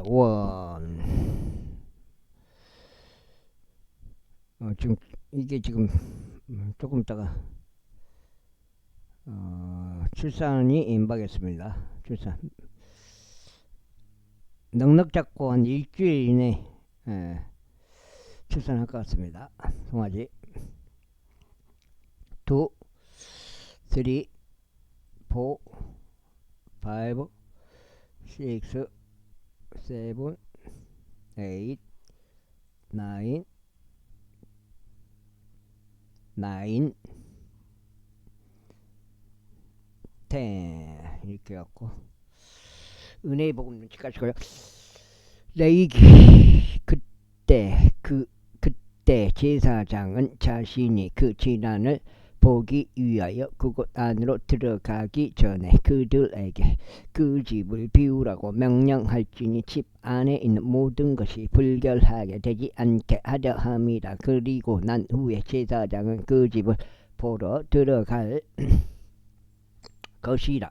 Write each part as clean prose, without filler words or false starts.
원. 지금 이게 지금 조금 있다가 출산이 임박했습니다. 출산 넉넉 잡고 한 일주일 이내 출산할 것 같습니다. 송아지 2, 3, 4, 5, 6, 7, 8, 9, 10 이렇게 갖고 은혜의 복음 눈치까지 가요. 레이기 그때 제사장은 자신이 그 진난을 보기 위하여 그곳 안으로 들어가기 전에 그들에게 그 집을 비우라고 명령할지니 집 안에 있는 모든 것이 불결하게 되지 않게 하려 함이라. 그리고 난 후에 제사장은 그 집을 보러 들어갈 것이라.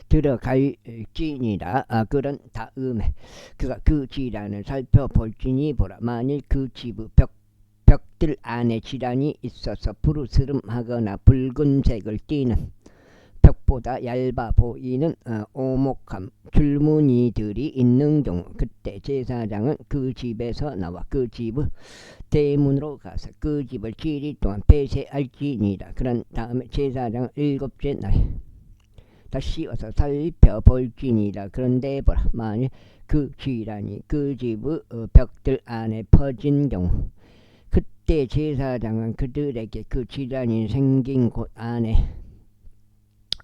들어갈지니라. 그런 다음에 그가 그 질환을 살펴볼지니 보라. 만일 그 집의 벽들 안에 질환이 있어서 푸르스름하거나 붉은색을 띠는 벽보다 얇아 보이는 오목함 줄무늬들이 있는 경우 그때 제사장은 그 집에서 나와 그 집의 대문으로 가서 그 집을 7일 동안 폐쇄할지니라. 그런 다음에 제사장은 7째 날 다시 와서 살펴볼지니라. 그런데 보라. 만일 그 질환이 그 집의 벽들 안에 퍼진 경우 그때 제사장은 그들에게 그 질환이 생긴 곳 안에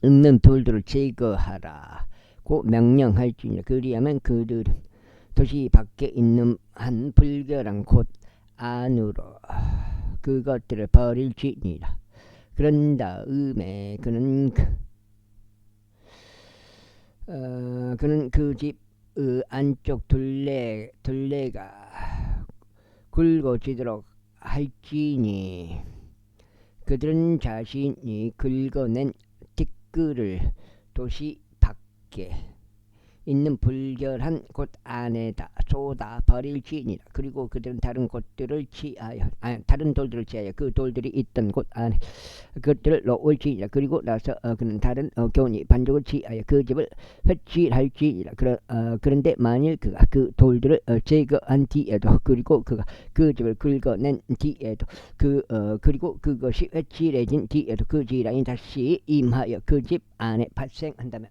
있는 돌들을 제거하라고 명령할지니라. 그리하면 그들은 도시 밖에 있는 한 불결한 곳 안으로 그것들을 버릴지니라. 그런 다음에 그는 그 집 안쪽 둘레가 굵어지도록 할지니 그들은 자신이 긁어낸 티끌을 도시 밖에 있는 불결한 곳 안에다 쏟아 버릴지니라. 그리고 그들은 다른 돌들을 취하여 그 돌들이 있던 곳 안에 그것들을 놓을지니라. 그리고 나서 그는 다른 교훈이 반죽을 취하여 그 집을 회칠할지니라. 그런데 만일 그가 그 돌들을 제거한 뒤에도 그리고 그가 그 집을 긁어낸 뒤에도 그리고 그것이 회칠해진 뒤에도 그 질환이 다시 임하여 그 집 안에 발생한다면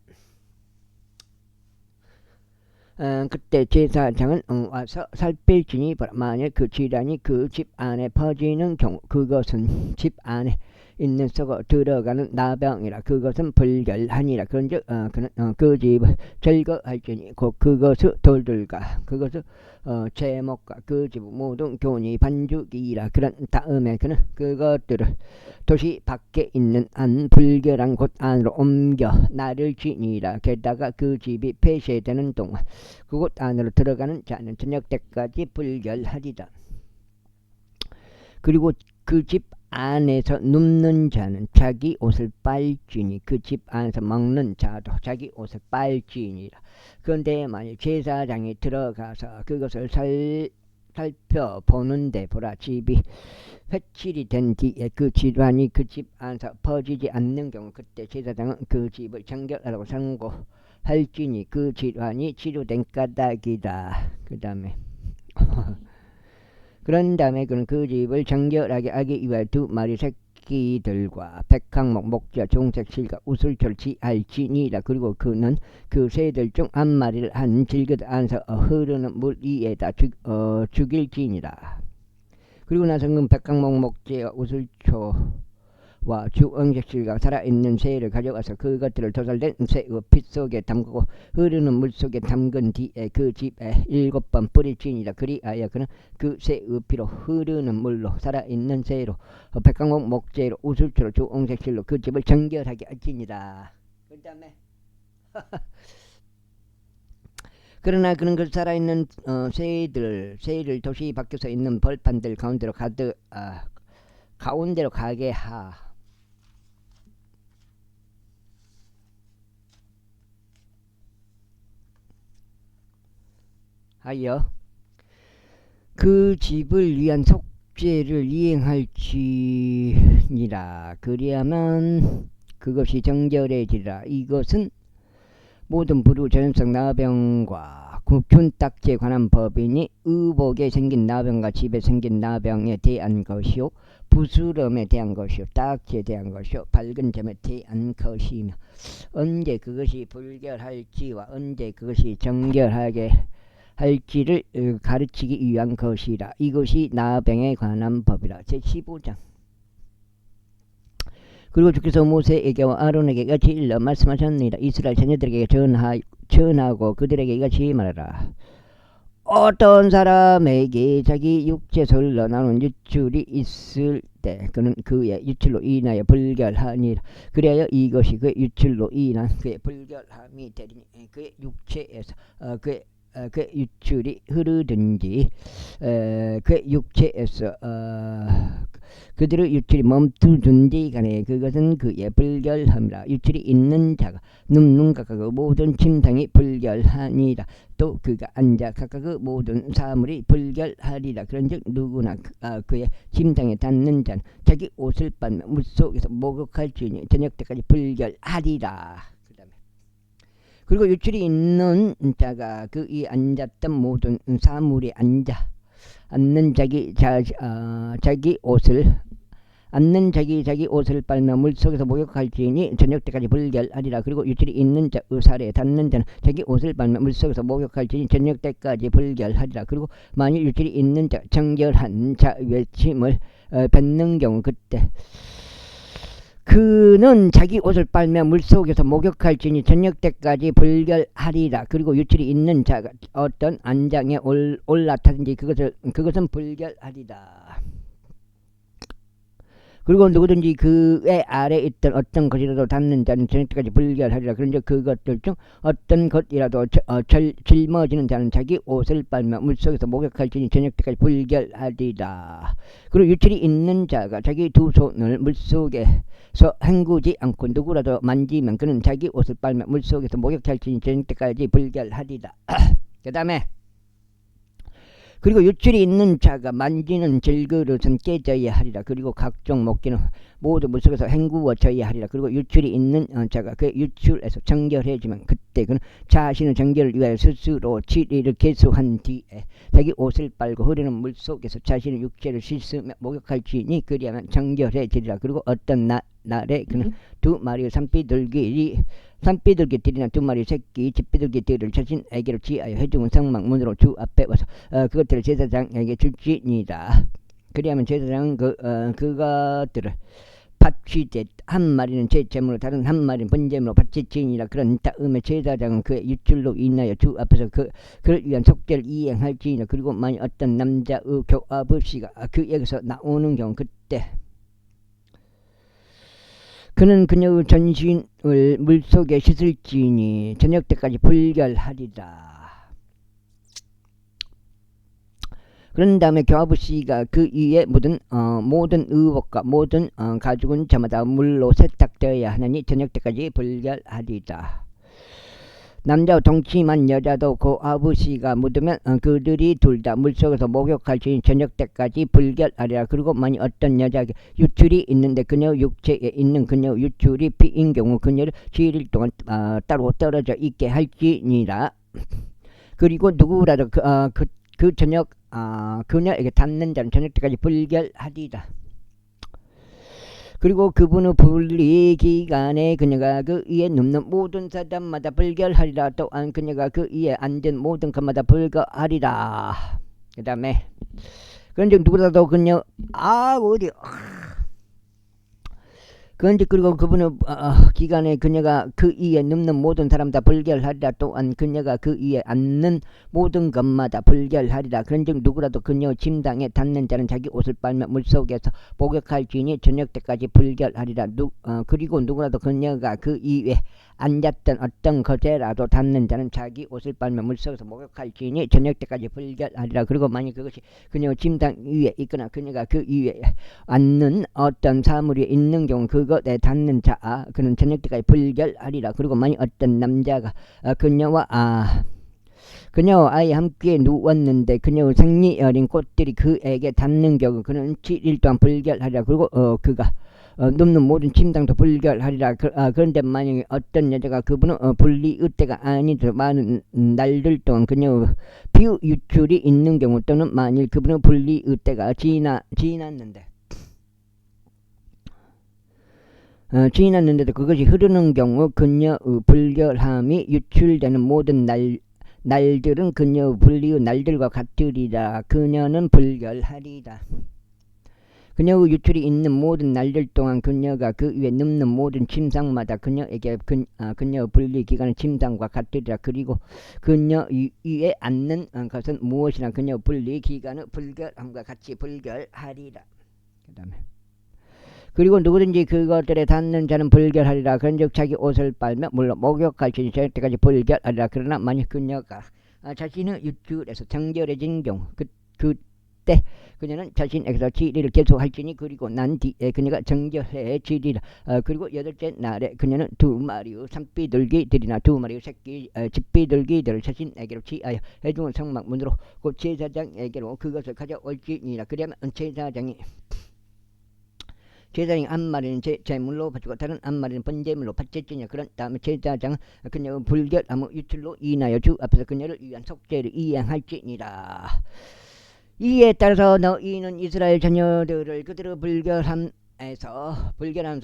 그때 제사장은 와서 살필지니 만일 그 질환이 그 집 안에 퍼지는 경우 그것은 집 안에 있는 썩어 들어가는 나병이라. 그것은 불결하니라. 그런즉 그는 그 집을 제거할지니 곧 그것의 돌들과 그것의 제목과 그 집 모든 교훈이 반죽이라. 그런 다음에 그는 그것들을 도시 밖에 있는 한 불결한 곳 안으로 옮겨 나를지니라. 게다가 그 집이 폐쇄되는 동안 그곳 안으로 들어가는 자는 저녁 때까지 불결하리라. 그리고 그 집 안에서 눕는 자는 자기 옷을 빨지니 그 집 안에서 먹는 자도 자기 옷을 빨지니라. 그런데 만일 제사장이 들어가서 그것을 살펴보는데 보라. 집이 회칠이 된 뒤에 그 질환이 그 집 안에서 퍼지지 않는 경우 그때 제사장은 그 집을 정결하라고 선고할지니 그 질환이 치료된 까닭이다. 그 다음에 그런 다음에 그는 그 집을 정결하게 하기 위하여 2마리 새끼들과 백항목 목자 종색 실과 우슬초를 취할지니라. 그리고 그는 그 새들 중 한 마리를 한 질그릇 안에서 흐르는 물 위에다 죽일지니라. 그리고 나서 그는 백항목 목재와 우슬초와 주황색 실과 살아있는 새를 가져와서 그것들을 도살된 새의 피 속에 담그고 흐르는 물 속에 담근 뒤에 그 집에 7번 뿌릴지니라. 그리하여 그는 그 새의 피로 흐르는 물로 살아있는 새로 백항목 목재로 우슬초로 주황색 실로 그 집을 정결하게 할지니라. 그 다음에 그러나 그는 그 살아있는 새를 도시 밖에서 있는 벌판들 가운데로 가게 하. 하여 그 집을 위한 속죄를 이행할지니라. 그리하면 그것이 정결해지리라. 이것은 모든 불우 전염성 나병과 균딱지에 관한 법이니 의복에 생긴 나병과 집에 생긴 나병에 대한 것이요, 부스럼에 대한 것이요, 딱지에 대한 것이요, 밝은 점에 대한 것이며, 언제 그것이 불결할지와 언제 그것이 정결하게 할지를 가르치기 위한 것이라. 이것이 나병에 관한 법이라. 제15장. 그리고 주께서 모세에게와 아론에게 이같이 일러 말씀하셨느니라. 이스라엘 자녀들에게 전하고 그들에게 이같이 말하라. 어떤 사람에게 자기 육체에서 나오는 유출이 있을 때 그는 그의 유출로 인하여 불결하니라. 그래야 이것이 그의 유출로 인한 그의 불결함이 되리니 그의 육체에서 그의 유출이 흐르든지 그의 육체에서 그들의 유출이 멈추든지 간에 그것은 그의 불결함이라. 유출이 있는 자가 눕는 각각 그 모든 침상이 불결하니라. 또 그가 앉아 각각 그 모든 사물이 불결하리라. 그런즉 누구나 그의 침상에 닿는 자는 자기 옷을 빨며 물속에서 목욕할지니 저녁 때까지 불결하리라. 그리고 유출이 있는 자가 그 이 앉았던 모든 사물에 앉는 자기 옷을 빨며 물속에서 목욕할지니 저녁 때까지 불결하리라. 그리고 유출이 있는 자 의살에 닿는 자는 자기 옷을 빨며 물속에서 목욕할지니 저녁 때까지 불결하리라. 그리고 만일 유출이 있는 자 정결한 자 외침을 뱉는 경우 그때 그는 자기 옷을 빨며 물속에서 목욕할지니 저녁 때까지 불결하리라. 그리고 유출이 있는 자가 어떤 안장에 올라타든지 그것은 불결하리라. 그리고 누구든지 그의 아래 있던 어떤 것이라도 닿는 자는 저녁 때까지 불결하리라. 그런데 그것들 중 어떤 것이라도 짊어지는 자는 자기 옷을 빨며 물속에서 목욕할지니 저녁 때까지 불결하리라. 그리고 유출이 있는 자가 자기 두 손을 물속에서 헹구지 않고 누구라도 만지면 그는 자기 옷을 빨며 물속에서 목욕할지니 저녁 때까지 불결하리라. 그 다음에 그리고 유출이 있는 자가 만지는 질그릇은 깨져야 하리라. 그리고 각종 먹기는 모두 물속에서 헹구어져야 하리라. 그리고 유출이 있는 자가 그 유출에서 정결해지면 그때 그는 자신의 정결을 위하여 스스로 7일을 계수한 뒤에 자기 옷을 빨고 흐르는 물속에서 자신의 육체를 씻으며 목욕할지니 그리하면 정결해지리라. 그리고 어떤 날에 그는 두 마리의 산비둘기들이나 두 마리 새끼 집비둘기들을 자신에게로 지하여 해중은 성막문으로 주 앞에 와서 그것들을 제사장에게 줄지니라. 그리하면 제사장은 그것들을 바치되 한 마리는 제 제물로 다른 한 마리는 번제물로 바치지니라. 그런 다음에 제사장은 그의 유출로 인하여 주 앞에서 그를 위한 속죄를 이행할지니라. 그리고 만일 어떤 남자의 교합의씨가 그에게서 나오는 경우 그때 그는 그녀의 전신을 물속에 씻을지니 저녁 때까지 불결하리라. 그런 다음에 교합의씨가 그 위에 묻은 모든 의복과 모든 가죽은 저마다 물로 세탁되어야 하느니 저녁 때까지 불결하리라. 남자와 동침한 여자도 교합의씨가 묻으면 그들이 둘 다 물속에서 목욕할지니 저녁 때까지 불결하리라. 그리고 만일 어떤 여자에게 유출이 있는데 그녀의 육체에 있는 그녀의 유출이 피인 경우 그녀를 7일 동안 따로 떨어져 있게 할지니라. 그리고 누구라도 그녀에게 닿는 자는 저녁 때까지 불결하리라. 그리고 그분의 분리 기간에 그녀가 그 위에 눕는 모든 사람마다 불결하리라. 또한 그녀가 그 위에 앉은 모든 것마다 불결하리라. 그 다음에 그런즉 누구라도 그녀 그런즉 그리고 그분의 기간에 그녀가 그 위에 눕는 모든 사람 다 불결하리라. 또한 그녀가 그 위에 앉는 모든 것마다 불결하리라. 그런즉 누구라도 그녀 침상에 닿는 자는 자기 옷을 빨며 물속에서 목욕할지니 저녁 때까지 불결하리라. 그리고 누구라도 그녀가 그 위에 앉았던 어떤 것에라도 닿는 자는 자기 옷을 빨며 물속에서 목욕할지니 저녁 때까지 불결하리라. 그리고 만약 그것이 그녀의 침상 위에 있거나 그녀가 그 위에 앉는 어떤 사물이 있는 경우 그것에 닿는 자 그는 저녁 때까지 불결하리라. 그리고 만약 어떤 남자가 그녀와 아이 함께 누웠는데 그녀의 생리 어린 꽃들이 그에게 닿는 경우 그는 7일 동안 불결하리라. 그리고 그가 눕는 모든 침상도 불결하리라. 그런데 만약에 어떤 여자가 그분은 분리의 때가 아니더 많은 날들 동안 그녀의 피의 유출이 있는 경우 또는 만일 그분은 분리의 때가 지났는데 지났는데도 그것이 흐르는 경우 그녀의 불결함이 유출되는 모든 날들은 그녀의 분리의 날들과 같으리라. 그녀는 불결하리라. 그녀의 유출이 있는 모든 날들 동안 그녀가 그 위에 눕는 모든 침상마다 그녀에게 그녀의 분리 기간은 침상과 같으리라. 그리고 그녀 위에 앉는 것은 무엇이나 그녀의 분리 기간은 불결함과 같이 불결하리라. 그 다음에 그리고 누구든지 그것들에 닿는 자는 불결하리라. 그런즉 자기 옷을 빨며 물론 목욕할지니 저녁 때까지 불결하리라. 그러나 만약 그녀가 자신의 유출에서 정결해진 경우 그때 그녀는 자신에게서 7일을 계속할지니 그리고 난 뒤에 그녀가 정결해지리라. 그리고 여덟째 날에 그녀는 2마리의 산비둘기들이나 2마리의 새끼 집비둘기들을 자신에게로 취하여 회중의 성막문으로 곧 제사장에게로 그것을 가져올지니라. 그러면 제사장이 한 마리는 제물로 바치고 다른 한 마리는 번제물로 바쳤지냐. 그런 다음에 제사장은 그녀의 불결함의 유출로 인하여 주 앞에서 그녀를 위한 속죄를 이행할지니라. 이에 따라서 너희는 이스라엘 자녀들을 그들의 불결함에서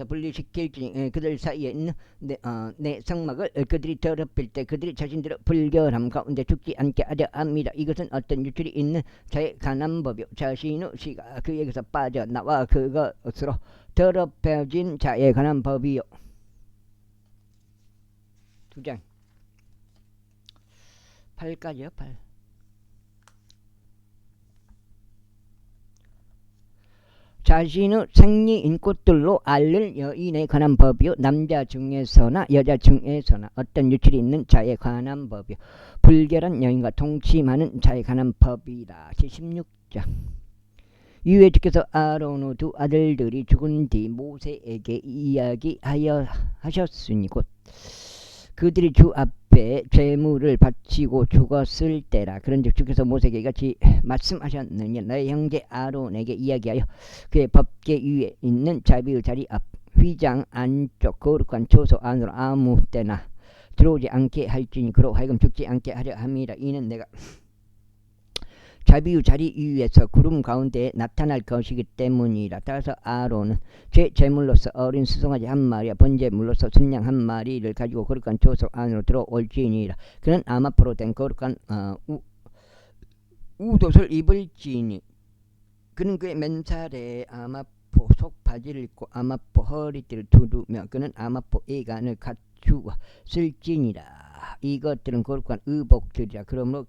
분리시킬지니 그들 사이에 있는 내 성막을 그들이 더럽힐 때 그들이 자신들의 불결함 가운데 죽지 않게 하려 합니다. 이것은 어떤 유출이 있는 자의 관한 법이요 자신의 씨가 그에게서 빠져나와 그것으로 더럽혀진 자의 관한 법이요. 2장 8까지요. 8. 자신의 생리인 꽃들로 앓는 여인에 관한 법이요 남자 중에서나 여자 중에서나 어떤 유출이 있는 자에 관한 법이요 불결한 여인과 동침하는 자에 관한 법이라. 16장 이후에 주께서 아론의 2 아들들이 죽은 뒤 모세에게 이야기하셨으니 곧 그들이 주 앞에 제물을 바치고 죽었을 때라. 그런즉 주께서 모세에게 이같이 말씀하셨느니 너의 형제 아론에게 이야기하여 그의 법궤 위에 있는 자비의 자리 앞 휘장 안쪽 거룩한 초소 안으로 아무 때나 들어오지 않게 할지니 그로 하여금 죽지 않게 하려 함이라. 이는 내가 자비의 자리 위에서 구름 가운데에 나타날 것이기 때문이라. 따라서 아론은 제물로서 어린 수송아지 1마리와 번제물로서 순양 1마리를 가지고 거룩한 초소 안으로 들어올지니라. 그는 아마포로 된 거룩한 우옷을 입을지니 그는 그의 맨살에 아마포 속바지를 입고 아마포 허리띠를 두르며 그는 아마포 애간을 갖추어 쓸지니라. 이것들은 거룩한 의복들이라. 그러므로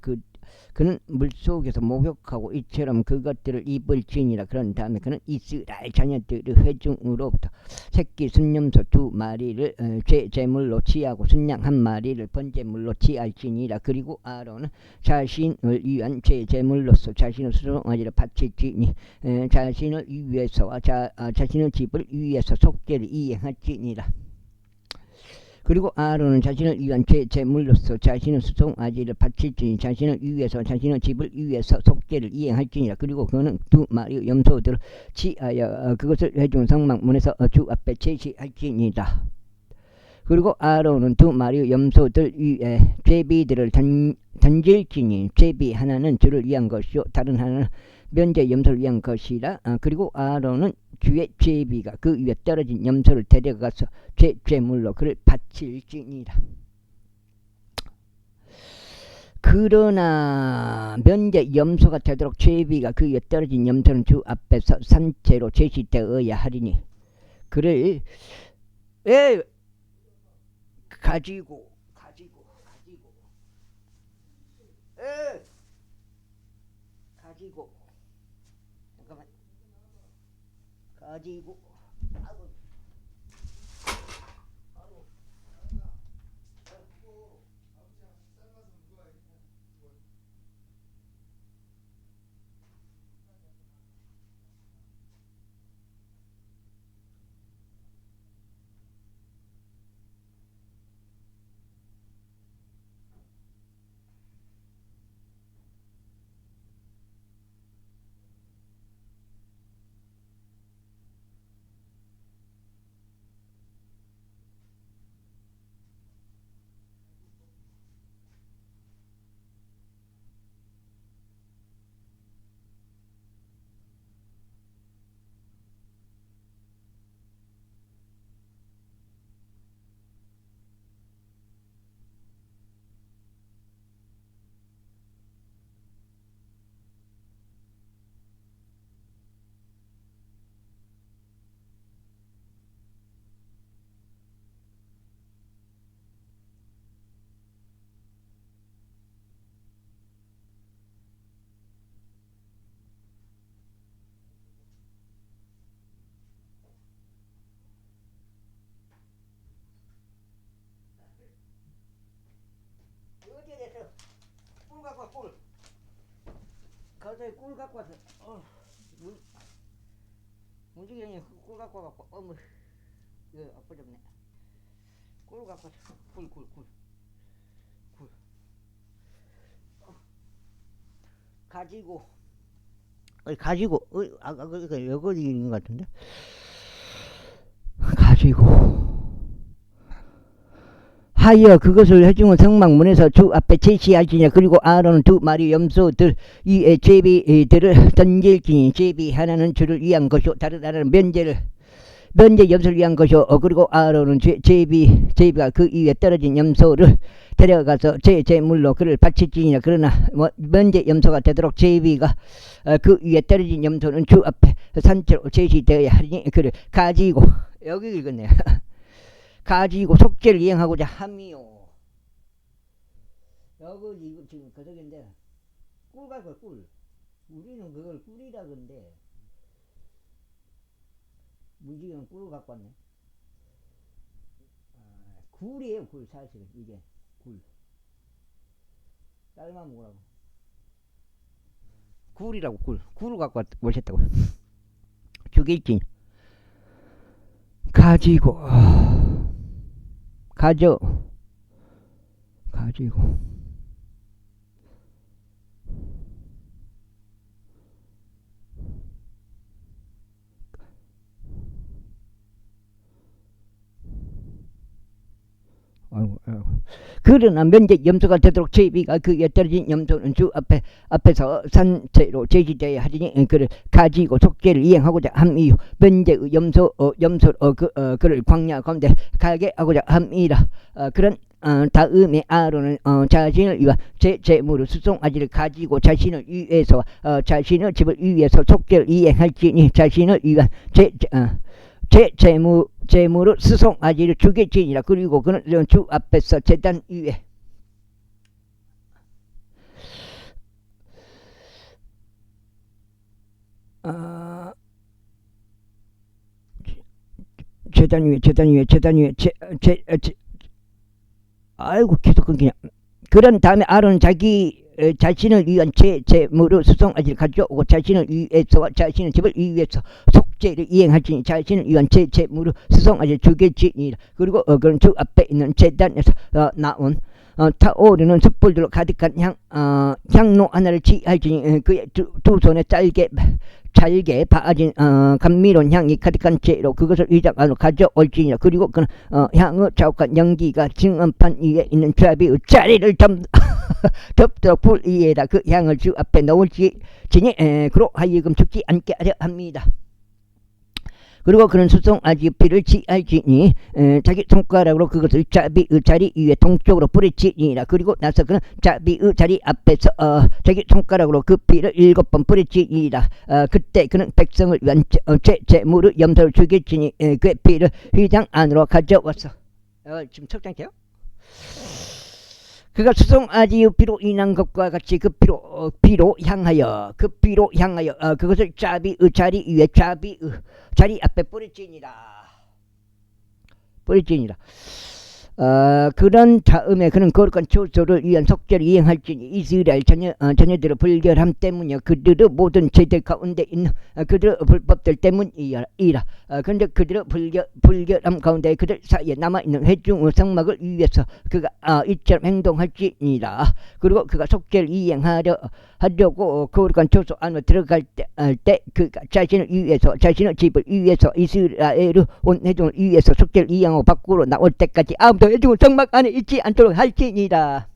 그는 물속에서 목욕하고 이처럼 그것들을 입을지니라. 그런 다음에 그는 이스라엘 자녀들의 회중으로부터 새끼 순념소 2마리를 제물로 취하고 순양 1마리를 번제물로 취할지니라. 그리고 아론은 자신을 위한 제물로서 자신의 수송아지를 바칠지니 자신을 위해서와 자신의 집을 위해서 속죄를 이행할지니라. 그리고 아론은 자신을 위한 제물로서 자신의 수송아지를 바칠지니 자신을 위해서 자신의 집을 위해서 속죄를 이행할지니라. 그리고 그는 2마리의 염소들을 취하여 그것을 회중 성막문에서 주 앞에 제시할지니라. 그리고 아론은 2마리의 염소들 위에 제비들을 던질지니 제비 하나는 주를 위한 것이요 다른 하나는 면제 염소를 위한 것이라. 그리고 아론은 주의 제비가 그 위에 떨어진 염소를 데려가서 제물로 그를 바칠지니라. 그러나 면제 염소가 되도록 제비가 그 위에 떨어진 염소는 주 앞에서 산채로 제시되어야 하리니 그를 가지고 잠깐만 가지고 어제 꿀 갖고 와서 문지경이 꿀 갖고 와갖고 어머 이거 엎어졌네. 꿀 갖고 와서 꿀 가지고 아까 그 여거리인 것 같은데 가지고 하여 그것을 해중은 성막문에서 주 앞에 제시할지니라. 그리고 아론은 두 마리 염소들 이에 제비들을 던질지니 제비 하나는 주를 위한 것이요 다른 하나는 면제 염소를 위한 것이요 그리고 아론은 제비가 그 위에 떨어진 염소를 데려가서 제물로 그를 바칠지니라. 그러나 면제 염소가 되도록 제비가 그 위에 떨어진 염소는 주 앞에 산채로 제시되어야 하리니 그를 가지고 여기 읽었네요. 가지고 속죄를 이행하고자 함이요. 여기 이거 지금 그저인데 꿀 가지고 꿀. 우리는 그걸 꿀이라 그런데 무지개는 꿀을 갖고 왔네. 굴이에요 굴. 사실은 이게 굴. 삶아 먹으라고. 굴이라고 굴. 굴을 갖고 오셨다고. 죽일지. 가지고 가지고 그러나 면제 염소가 되도록 제비가 그 위에 떨어진 염소는 주 앞에서 산채로 제시되어야 하리니 그를 가지고 속죄를 이행하고자 함이요 면제의 그를 광야 가운데 가게 하고자 함이라. 그런 다음에 아론은 자신을 위한 제물을 수송아지를 가지고 자신을 위해서 자신의 집을 위해서 속죄를 이행할지니 자신을 위한 제물을 수송아지를 죽일지니라. 그리고 그는 주 앞에서 제단 위에 제단 위에 아이고 계속 끊기냐. 그런 다음에 아론은 자신을 위한 제물을 수송아지를 가져오고 자신을 위해서 자신의 집을 위해서 속죄를 이행할지니 자신을 위한 제물을 수송아지를 죽일지니라. 그리고 그런 주 앞에 있는 제단에서 나온 타오르는 숯불들로 가득한 향로 하나를 취할지니 그의 두 손에 잘게 바아진 감미로운 향이 가득한 채로 그것을 의장 안으로 가져올지니라. 그리고 그는 향의 자욱한 연기가 증언판 위에 있는 자비의 자리를 덮도록 불 위에다 그 향을 주 앞에 놓을지니 그로 하여금 죽지 않게 하려 합니다. 그리고 그는 수송아지 피를 취할지니 자기 손가락으로 그것을 자비의 자리 위에 동쪽으로 뿌리치니라. 그리고 나서 그는 자비의 자리 앞에서 자기 손가락으로 그 피를 7번 뿌리치니라. 그때 그는 백성을 위한 제물의 염소를 죽일지니 그의 피를 휘장 안으로 가져와서 지금 석장째요? 그가 수송아지의 피로 인한 것과 같이 그 피로 향하여 그것을 자비의 자리 위에 자비의 자리 앞에 뿌리지니라. 그런 다음에 그는 거룩한 초소를 위한 속죄를 이행할지니 이스라엘 자녀들의 불결함 때문이요 그들의 모든 죄들 가운데 있는 그들의 불법들 때문이라. 그런데 그들의 불결함 가운데 그들 사이에 남아있는 회중의 성막을 위해서 그가 이처럼 행동할지니라. 그리고 그가 속죄를 이행하려고 거룩한 초소 안으로 들어갈 때 그가 자신을 위해서 자신의 집을 위해서 이스라엘의 온 회중을 위해서 속죄를 이행하고 밖으로 나올 때까지 아무도 회중의 성막 안에 있지 않도록 할지니라.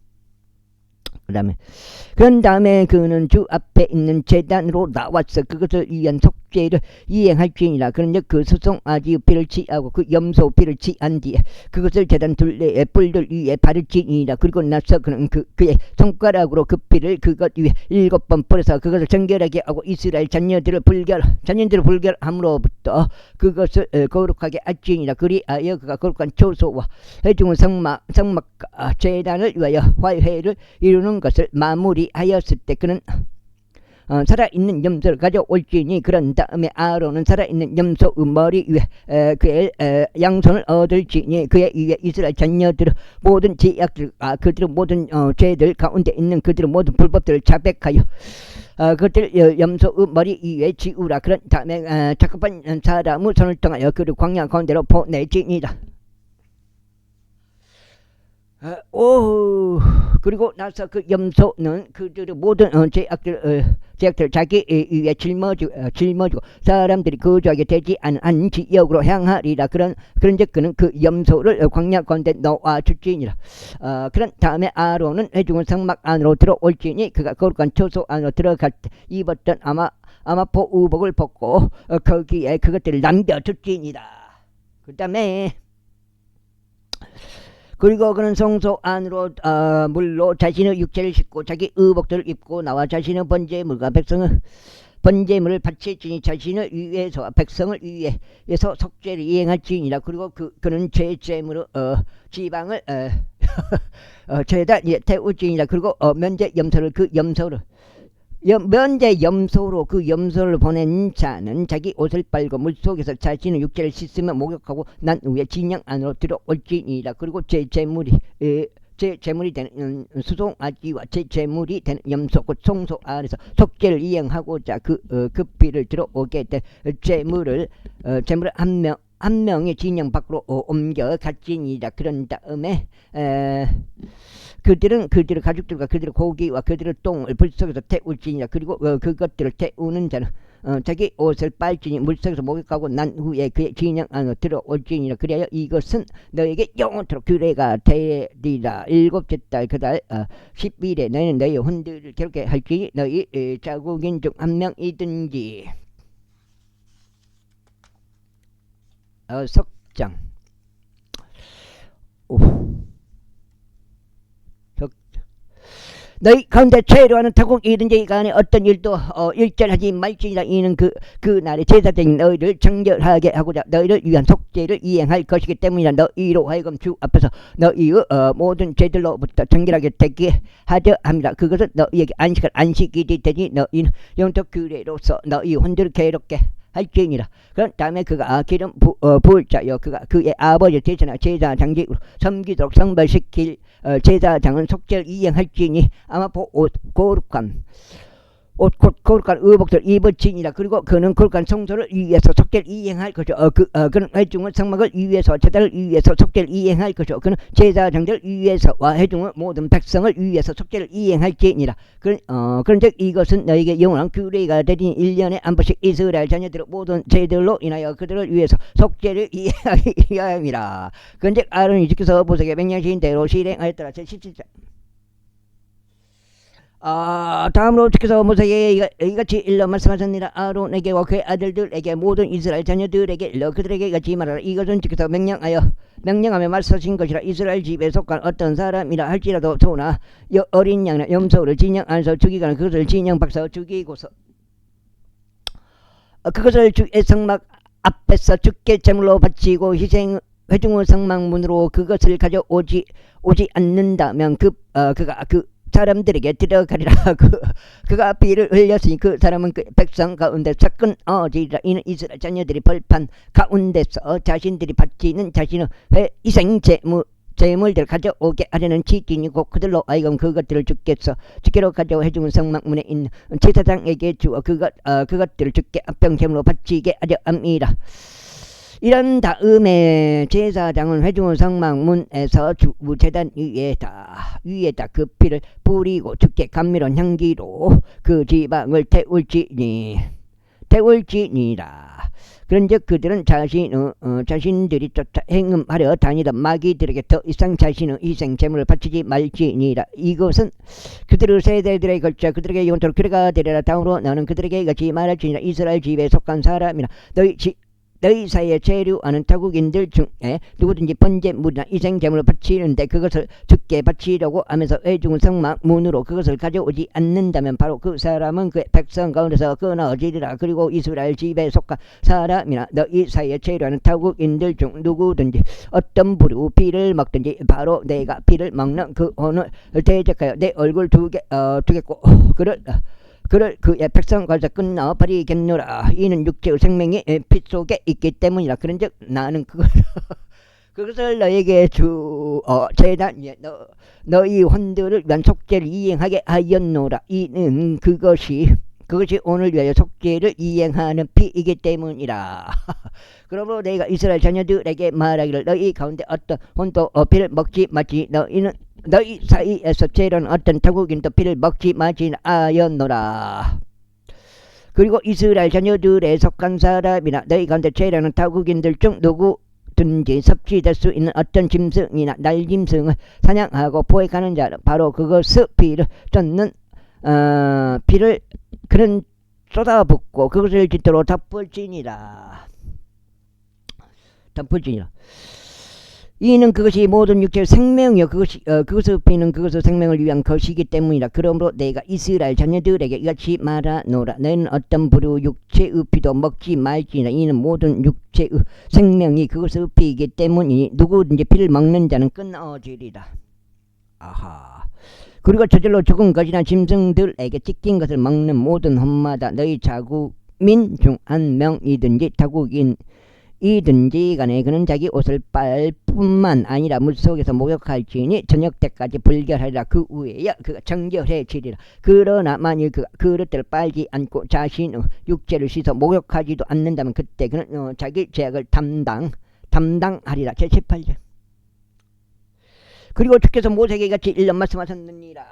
그런 다음에 그는 주 앞에 있는 제단으로 나와서 그것을 위한 속죄를 이행할지니라. 그런데 그 수송아지 피를 취하고 그 염소 피를 취한 뒤에 그것을 제단 둘레에 뿔들 위에 바를지니라. 그리고 나서 그는 그의 손가락으로 그 피를 그것 위에 7번 뿌려서 그것을 정결하게 하고 이스라엘 자녀들을 불결함으로부터 그것을 거룩하게 할지니라. 그리하여 그가 거룩한 초소와 회중의 성막과 제단을 위하여 화해를 이루는 것을 마무리하였을 때 그는 살아있는 염소를 가져올지니 그런 다음에 아론은 살아있는 염소 머리 위에 그의 양손을 얻을지니 그의 위에 이스라엘 자녀들의 모든 죄악들 그들의 모든 죄들 가운데 있는 그들의 모든 불법들을 자백하여 그들 염소 머리 위에 지우라. 그런 다음에 적합한 사람의 손을 통하여 그를 광야 가운데로 보내지니라. 그리고 나서 그 염소는 그들의 모든 죄악들 자기 위에 짊어지고 사람들이 거주하게 되지 않은 지역으로 향하리라. 그런즉 그는 그 염소를 광야 가운데 놓아 주지니라. 그런 다음에 아론은 회중의 성막 안으로 들어올지니 그가 거룩한 처소 안으로 들어갈 때 입었던 아마포 의복을 벗고 거기에 그것들을 남겨두지니라. 그 다음에 그리고 그는 성소 안으로 물로 자신의 육체를 씻고 자기 의복들을 입고 나와 자신의 번제물과 백성의 번제물을 바칠지니 자신을 위해서 백성을 위해서 속죄를 이행할지니라. 그리고 그는 죄제물의 지방을 죄에다 태울지니라. 그리고 면제 염소를 면제 염소로 그 염소를 보낸 자는 자기 옷을 빨고 물속에서 자신의 육체를 씻으며 목욕하고 난 후에 진영 안으로 들어올지니라. 그리고 제물이 되는 수송아지와 제물이 되는 염소 곧 성소 안에서 속죄를 이행하고자 그 피를 들어오게 된 제물을 한 명의 진영 밖으로 옮겨 갔지니라. 그런 다음에 그들은 그들의 가족들과 그들의 고기와 그들의 똥을 불속에서 태울지니라. 그리고 그것들을 태우는 자는 자기 옷을 빨지니 물속에서 목욕하고 난 후에 그의 진영 안으로 들어올지니라. 그리하여 이것은 너에게 영원토록 규례가 되리라. 일곱째 달 그달 10일에 너희는 너희 혼들을 괴롭게 할지니 너희 자국인 중 한 명이든지. 석장 너희 가운데 죄로 하는 타국이든지 간에 어떤 일도 일절하지 말지니라. 이는 그 날에 제사장이 너희를 정결하게 하고자 너희를 위한 속죄를 이행할 것이기 때문이라. 너희로 하여금 주 앞에서 너희의 모든 죄들로부터 정결하게 되게 하려 합니다. 그것은 너희에게 안식일이 되니 너희는 영적 규례로서 너희 혼들을 괴롭게 할지니라. 그런 다음에 그가 기름 부을 자여 그가 그의 아버지 대신하 제사장직으로 섬기도록 성별시킬 제사장은 속죄를 이행할지니 아마 거룩한 의복들 입을지니라. 그리고 그는 거룩한 성소를 위해서 속죄를 이행할 것이요. 그는 회중의 성막을 위해서 제단을 위해서 속죄를 이행할 것이요. 그는 제사장들 위해서와 회중의 모든 백성을 위해서 속죄를 이행할지니라. 그런즉 이것은 너에게 영원한 규례가 되니 1년에 한 번씩 이스라엘 자녀들의 모든 죄들로 인하여 그들을 위해서 속죄를 이행하기 위함이라. 그런즉 아론이 지켜서 보석에 명령신 대로 실행하였더라. 제17장. 다음으로 주께서 모세에게 이같이 일러 말씀하셨느니라. 아론에게와 그의 아들들에게 모든 이스라엘 자녀들에게 일러 그들에게 이같이 말하라. 이것은 주께서 명령하며 말씀하신 것이라. 이스라엘 집에 속한 어떤 사람이라 할지라도 소나 어린 양이나 염소를 진영 안에서 죽이거나 그것을 진영 밖에서 죽이고서 그것을 주의 성막 앞에서 주께 제물로 바치고 회중의 성막 문으로 그것을 가져오지 않는다면 그가 사람들에게 들어가리라. 그가 피를 흘렸으니 그 사람은 그 백성 가운데 사건 어지리라. 이는 이스라엘 자녀들이 벌판 가운데서 자신들이 바치는 자신의 희생 제물들을 가져오게 하려는 지진이고 그들로 하여금 그것들을 주께로 가져와 회중의 성막문에 있는 제사장에게 주어 그것들을 주께 합병제물로 바치게 하려 함이라. 이런 다음에 제사장은 회중의 성막문에서 주제단 위에다 그 피를 뿌리고 주께 감미로운 향기로 그 지방을 태울지니라. 그런즉 그들은 자신들이 쫓아 행음하려 다니던 마귀들에게 더 이상 자신의 희생 제물을 바치지 말지니라. 이것은 그들의 세대들에 걸쳐 그들에게 영원토록 규례가 되리라. 다음으로 너는 그들에게 이같이 말할지니라. 이스라엘 집에 속한 사람이나 너희 사이에 체류하는 타국인들 중에 누구든지 번제물이나 희생제물을 바치는데 그것을 주께 바치려고 하면서 회중의 성막 문으로 그것을 가져오지 않는다면 바로 그 사람은 그의 백성 가운데서 끊어지리라. 그리고 이스라엘 집에 속한 사람이나 너희 사이에 체류하는 타국인들 중 누구든지 어떤 부류 피를 먹든지 바로 내가 피를 먹는 그 혼을 대적하여 내 얼굴 두겠고 그를 그의 백성과서 끊어버리겠노라. 이는 육체의 생명이 피 속에 있기 때문이라. 그런즉 나는 그것을 너에게 제단 위에 너희 혼들을 위한 속죄를 이행하게 하였노라. 이는 그것이 오늘 위하여 속죄를 이행하는 피이기 때문이라. 그러므로 내가 이스라엘 자녀들에게 말하기를 너희 가운데 어떤 혼도 피를 먹지 마지. 너희 사이에서 죄로는 어떤 타국인도 피를 먹지 마지 하였노라. 그리고 이스라엘 자녀들에 속한 사람이나 너희 가운데 죄로는 타국인들 중 누구든지 섭취될 수 있는 어떤 짐승이나 날짐승을 사냥하고 포획하는 자는 바로 그것의 피를 쫓는 피를 그는 쏟아붓고 그것을 짓도록 덮을지니라. 이는 그것이 모든 육체의 생명이요 그것의 피는 그것의 생명을 위한 것이기 때문이라. 그러므로 내가 이스라엘 자녀들에게 이같이 말하노라. 너희는 어떤 부류 육체의 피도 먹지 말지니라. 이는 모든 육체의 생명이 그것의 피이기 때문이니 누구든지 피를 먹는 자는 끊어지리라. 아하. 그리고 저절로 죽은 것이나 짐승들에게 찢긴 것을 먹는 모든 혼마다 너희 자국민 중 한 명이든지 타국인이든지 간에 그는 자기 옷을 빨 뿐만 아니라 물속에서 목욕할지니 저녁 때까지 불결하리라. 그 후에야 그가 정결해지리라. 그러나 만일 그가 그릇들을 빨지 않고 자신의 육체를 씻어 목욕하지도 않는다면 그때 그는 자기 죄악을 담당하리라. 제18절. 그리고 주께서 모세에게 같이 일러 말씀하셨느니라.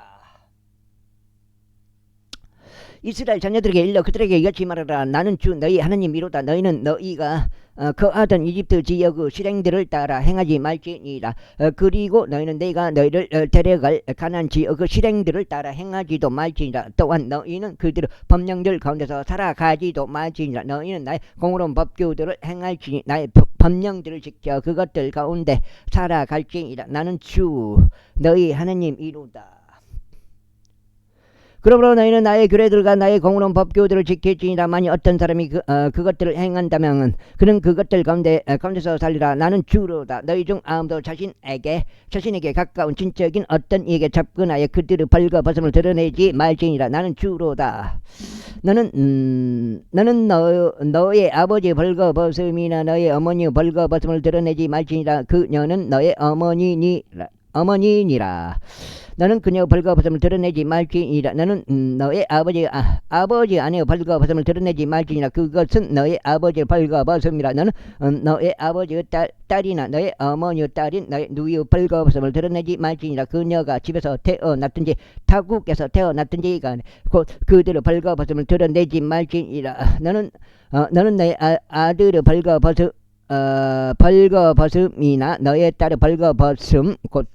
이스라엘 자녀들에게 일러 그들에게 이같이 말하라. 나는 주 너희 하나님이로다. 너희는 너희가 거하던 이집트 지역의 실행들을 따라 행하지 말지니라. 그리고 너희는 내가 너희를 데려갈 가나안 지역의 실행들을 따라 행하지도 말지니라. 또한 너희는 그들의 법령들 가운데서 살아가지도 말지니라. 너희는 나의 공의로운 법규들을 행할지니 나의 법령들을 지켜 그것들 가운데 살아갈지니라. 나는 주 너희 하나님이로다. 그러므로 너희는 나의 규례들과 나의 공의로운 법규들을 지킬지니라. 만일 어떤 사람이 그것들을 행한다면 그는 그것들 가운데서 살리라. 나는 주로다. 너희 중 아무도 자신에게 가까운 친척인 어떤 이에게 접근하여 그들의 벌거벗음을 드러내지 말지니라. 나는 주로다. 너는 너의 아버지의 벌거벗음이나 너의 어머니의 벌거벗음을 드러내지 말지니라. 그녀는 너의 어머니니라. 너는 그녀의 벌거벗음을 드러내지 말지니라. 너는 너의 아버지 아내의 벌거벗음을 드러내지 말지니라. 그것은 너의 아버지의 벌거벗음이라. 너는 너의 아버지의 딸이나 너의 어머니의 딸인 너의 누이의 벌거벗음을 드러내지 말지니라. 그녀가 집에서 태어났든지 타국에서 태어났든지 간에 곧 그들의 벌거벗음을 드러내지 말지니라. 너는 너의 아들의 벌거벗음이나 너의 딸의 벌거벗음 곧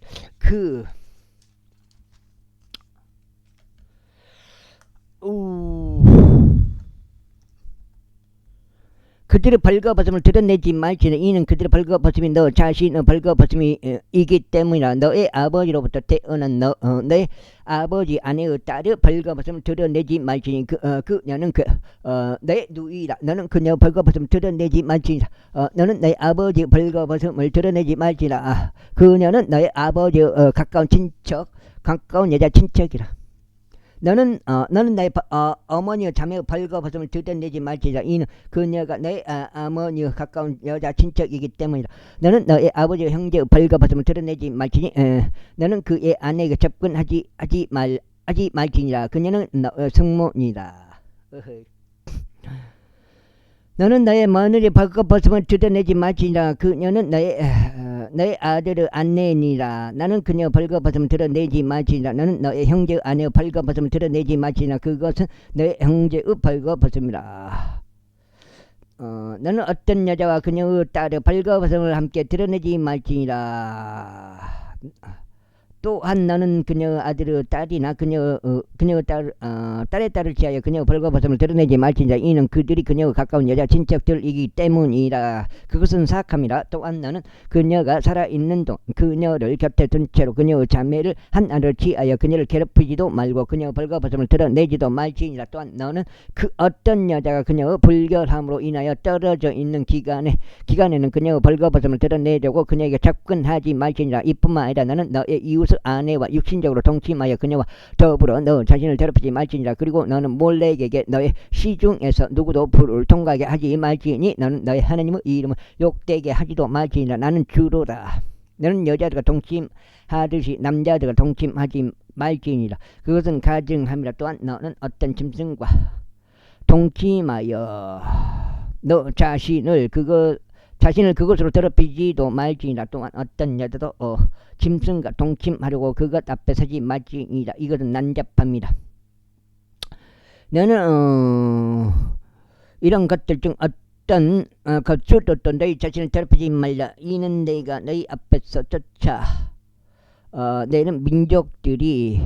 그들의 벌거벗음을 드러내지 말지니 이는 그들의 벌거벗음이 너 자신의 벌거벗음이기 때문이라. 너의 아버지로부터 태어난 너의 아버지 아내의 딸의 벌거벗음을 드러내지 말지니 그녀는 너의 누이라. 너는 그녀의 벌거벗음을 드러내지 말지니라. 너는 너의 아버지의 벌거벗음을 드러내지 말지라. 그녀는 너의 아버지의 가까운 여자 친척이라. 너는 너의 어머니의 자매의 벌거벗음을 드러내지 말지라. 이는 그녀가 너의 어머니의 가까운 여자 친척이기 때문이라. 너는 너의 아버지의 형제의 벌거벗음을 드러내지 말지니 너는 그의 아내에게 접근하지 말지니라. 그녀는 너의 성모니라. 너는 너의 며느리의 벌거벗음을 드러내지 말지니라. 그녀는 너의 아들의 아내니라. 나는 그녀의 벌거벗음을 드러내지 말지니라. 너는 너의 형제의 아내의 벌거벗음을 드러내지 말지니라. 그것은 너의 형제의 벌거벗음이라. 너는 어떤 여자와 그녀의 딸의 벌거벗음을 함께 드러내지 말지니라. 또한 너는 그녀의 아들의 딸이나 그녀의 딸의 딸을 취하여 그녀의 벌거벗음을 드러내지 말지니라. 이는 그들이 그녀의 가까운 여자 친척들이기 때문이라. 그것은 사악함이라. 또한 너는 그녀가 살아있는 동안 그녀를 곁에 둔 채로 그녀의 자매를 하나를 취하여 그녀를 괴롭히지도 말고 그녀의 벌거벗음을 드러내지도 말지니라. 또한 너는 그 어떤 여자가 그녀의 불결함으로 인하여 떨어져 있는 기간에는 그녀의 벌거벗음을 드러내려고 그녀에게 접근하지 말지니라. 이뿐만 아니라 너는 너의 이웃 이웃의 아내와 육신적으로 동침하여 그녀와 더불어 너 자신을 더럽히지 말지니라. 그리고 너는 몰렉에게 너의 시중에서 누구도 불을 통과하게 하지 말지니 너는 너의 하나님의 이름을 욕되게 하지도 말지니라. 나는 주로다. 너는 여자들과 동침하듯이 남자들과 동침하지 말지니라. 그것은 가증함이라. 또한 너는 어떤 짐승과 동침하여 너 자신을 그것으로 더럽히지도 말지니라. 또한 어떤 여자도 짐승과 동침하려고 그것 앞에 서지 말지니라. 이것은 난잡함이라. 너는 이런 것들 중 어떤 것으로도 너희 자신을 더럽히지 말라. 이는 내가 너희 앞에서 쫓아 내는 민족들이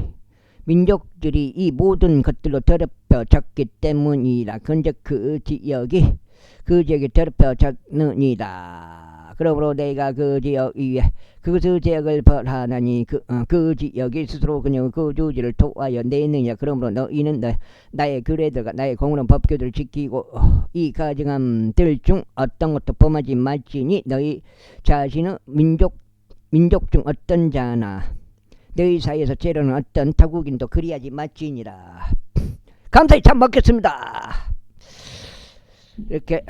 이 모든 것들로 더럽혀졌기 때문이라. 근즉 그 지역이 더럽혀졌느니라. 그러므로 내가 그 지역 위에 그것의 죄악을 벌하나니 그 지역이 스스로 그녀의 거주지를 토하여 내느니라. 그러므로 너희는 나의 규례들과 나의 공의로운 법규들을 지키고 이 가증함들 중 어떤 것도 범하지 말지니 너희 자신의 민족 중 어떤 자나 너희 사이에서 죄로는 어떤 타국인도 그리하지 말지니라. 감사히 참 먹겠습니다. 이렇게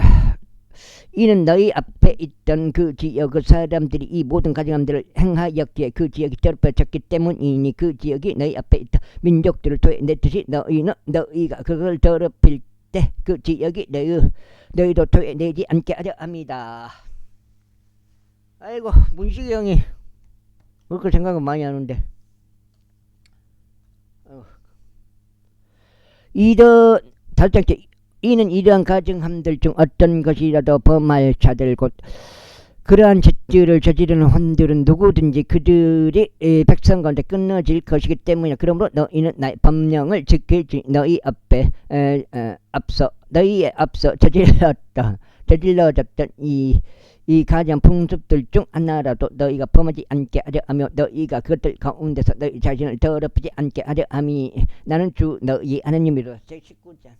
이는 너희 앞에 있던 그 지역의 사람들이 이 모든 가증함들을 행하였기에 그 지역이 더럽혀졌기 때문이니 그 지역이 너희 앞에 있던 민족들을 토해냈듯이 너희가 그걸 더럽힐 때 그 지역이 너희도 토해내지 않게 하려 합니다. 아이고 문식이 형이 그렇게 생각은 많이 하는데 이는 이러한 가증함들 중 어떤 것이라도 범할 자들 곧 그러한 죄들을 저지르는 혼들은 누구든지 그들이 백성 가운데 끊어질 것이기 때문이다. 그러므로 너희는 나의 법령을 지킬지 너희에 앞서 저질러졌던 이 가장 풍습들 중 하나라도 너희가 범하지 않게 하려 하며 너희가 그것들 가운데서 너희 자신을 더럽히지 않게 하려 함이 나는 주 너희 하나님이로다. 제19장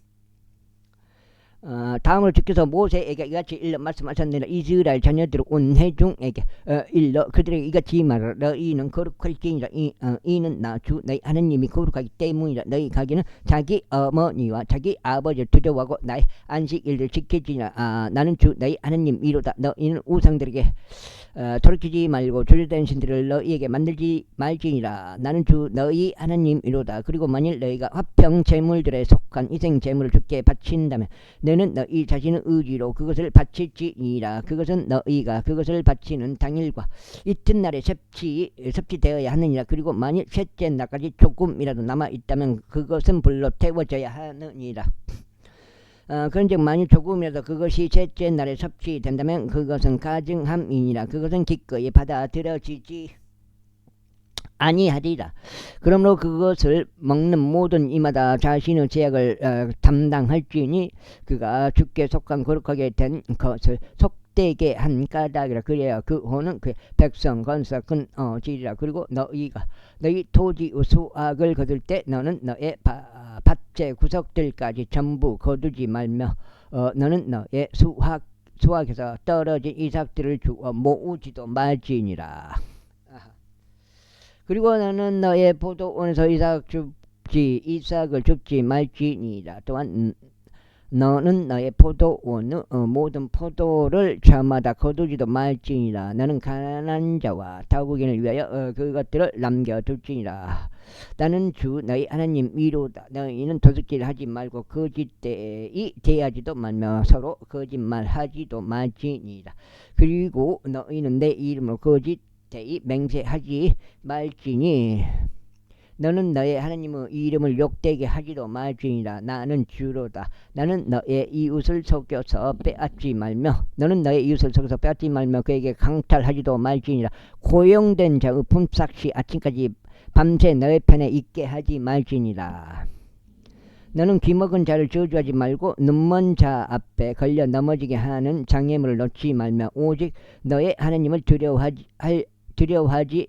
다음으로 주께서 모세에게 이같이 일러 말씀하셨느니라. 이스라엘 자녀들 온 회중에게 일러 그들에게 이같이 말하라. 너희는 거룩할지니라. 이는 나 주 너희 하나님이 거룩하기 때문이라. 너희 가기는 자기 어머니와 자기 아버지를 두려워하고 나의 안식일을 지키지니라. 나는 주 너희 하나님이로다. 너희는 우상들에게 돌이키지 말고 주제된 신들을 너희에게 만들지 말지니라. 나는 주 너희 하나님이로다. 그리고 만일 너희가 화평 제물들에 속한 희생 제물을 주께 바친다면 너는 너희 자신의 의지로 그것을 바칠지니라. 그것은 너희가 그것을 바치는 당일과 이튿날에 섭취되어야 하느니라. 그리고 만일 셋째 날까지 조금이라도 남아있다면 그것은 불로 태워져야 하느니라. 그런즉 만일 조금이라도 그것이 셋째 날에 섭취된다면 그것은 가증함이니라. 그것은 기꺼이 받아들여지지 아니하리라. 그러므로 그것을 먹는 모든 이마다 자신의 죄악을 담당할지니 그가 주께 속한 거룩하게 된 것을 속되게 한 까닭이라. 그래야 그 호는 그 백성 건사 끊어지리라. 그리고 너희가 너희 토지의 수확을 거둘 때 너는 너의 밭의 구석들까지 전부 거두지 말며 너는 너의 수확에서 떨어진 이삭들을 주어 모으지도 말지니라. 그리고 너는 너의 포도원에서 이삭을 줍지 말지니라. 또한 너는 너의 포도원의 모든 포도를 저마다 거두지도 말지니라. 너는 가난한 자와 타국인을 위하여 그것들을 남겨둘지니라. 나는 주 너희 하나님이로다. 너희는 도둑질 하지 말고 거짓되이 대하지도 말며 서로 거짓말하지도 말지니라. 그리고 너희는 내 이름으로 거짓되이 맹세하지 말지니 너는 너의 하나님의 이름을 욕되게 하지도 말지니라. 나는 주로다. 나는 너의 이웃을 속여서 빼앗지 말며 너는 너의 이웃을 속여서 빼앗지 말며 그에게 강탈하지도 말지니라. 고용된 자의 품삯이 아침까지 밤새 너의 편에 있게 하지 말지니라. 너는 귀먹은 자를 저주하지 말고 눈먼 자 앞에 걸려 넘어지게 하는 장애물을 놓지 말며 오직 너의 하나님을 두려워하지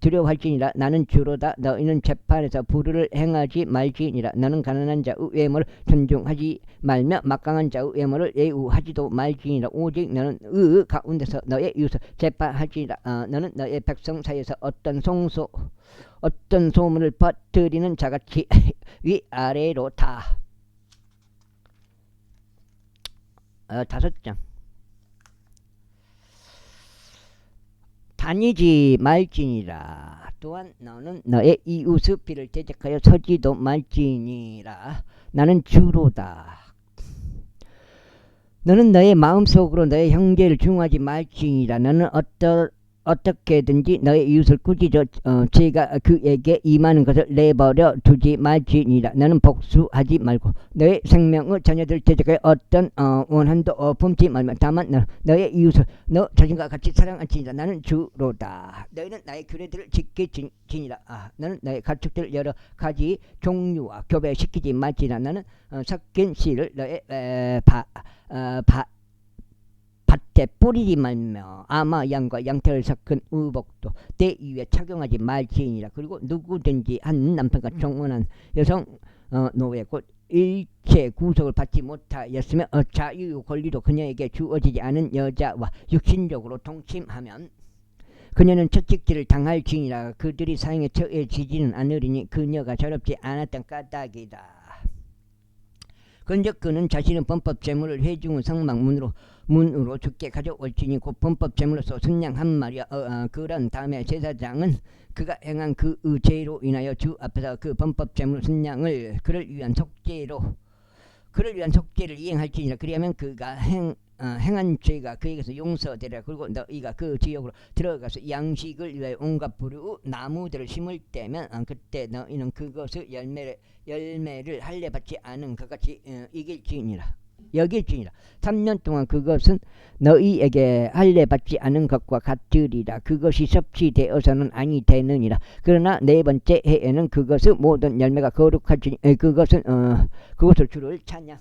두려워할지니라. 나는 주로다. 너희는 재판에서 불의를 행하지 말지니라. 너는 가난한 자의 외모를 존중하지 말며 막강한 자의 외모를 예우하지도 말지니라. 오직 너는 의 가운데서 너의 이웃을 재판할지니라. 너는 너의 백성 사이에서 어떤 소문을 퍼뜨리는 자같이 위아래로 다. 5장. 다니지 말지니라. 또한 너는 너의 이웃의 비를 대적하여 서지도 말지니라. 나는 주로다. 너는 너의 마음속으로 너의 형제를 중하지 말지니라. 너는 어떻게든지 너의 이웃을 꾸짖어 죄가 그에게 임하는 것을 내버려 두지 말지니라. 너는 복수하지 말고 너의 생명의 자녀들 대적하여 어떤 원한도 품지 말며 다만 너의 이웃을 너 자신과 같이 사랑할지니라. 나는 주로다. 너희는 나의 규례들을 지키지니라. 너는 너의 가축들을 여러 가지 종류와 교배시키지 말지니라. 나는 섞인 씨를 너의 밭에 뿌리지 말며 아마 양과 양털을 섞은 의복도 때 위에 착용하지 말지니라. 그리고 누구든지 한 남편과 종혼한 여성 노예 곧 일체 구속을 받지 못하였으며 자유 권리도 그녀에게 주어지지 않은 여자와 육신적으로 동침하면 그녀는 채찍질을 당할지니라. 그들이 사형에 처해지지는 않으리니 그녀가 저럽지 않았던 까닭이다. 그런즉 그는 자신의 범법 제물을 회중의 성막문으로 죽게 가져올지니 곧 범법 제물로서 순양 한 마리와 그런 다음에 제사장은 그가 행한 그 죄로 인하여 주 앞에서 그 범법 제물 순양을 그를 위한 속죄를 이행할지니라. 그리하면 그가 행한 죄가 그에게서 용서되리라. 그리고 너희가 그 지역으로 들어가서 양식을 위하여 온갖 부류의 나무들을 심을 때면 그때 너희는 그것의 열매를 할례받지 않은 것같이 여길지니라. 3년 동안 그것은 너희에게 할례받지 않은 것과 같으리라. 그것이 섭취되어서는 아니 되느니라. 그러나 네 번째 해에는 그것의 모든 열매가 거룩하지니 그것을 주를 찬양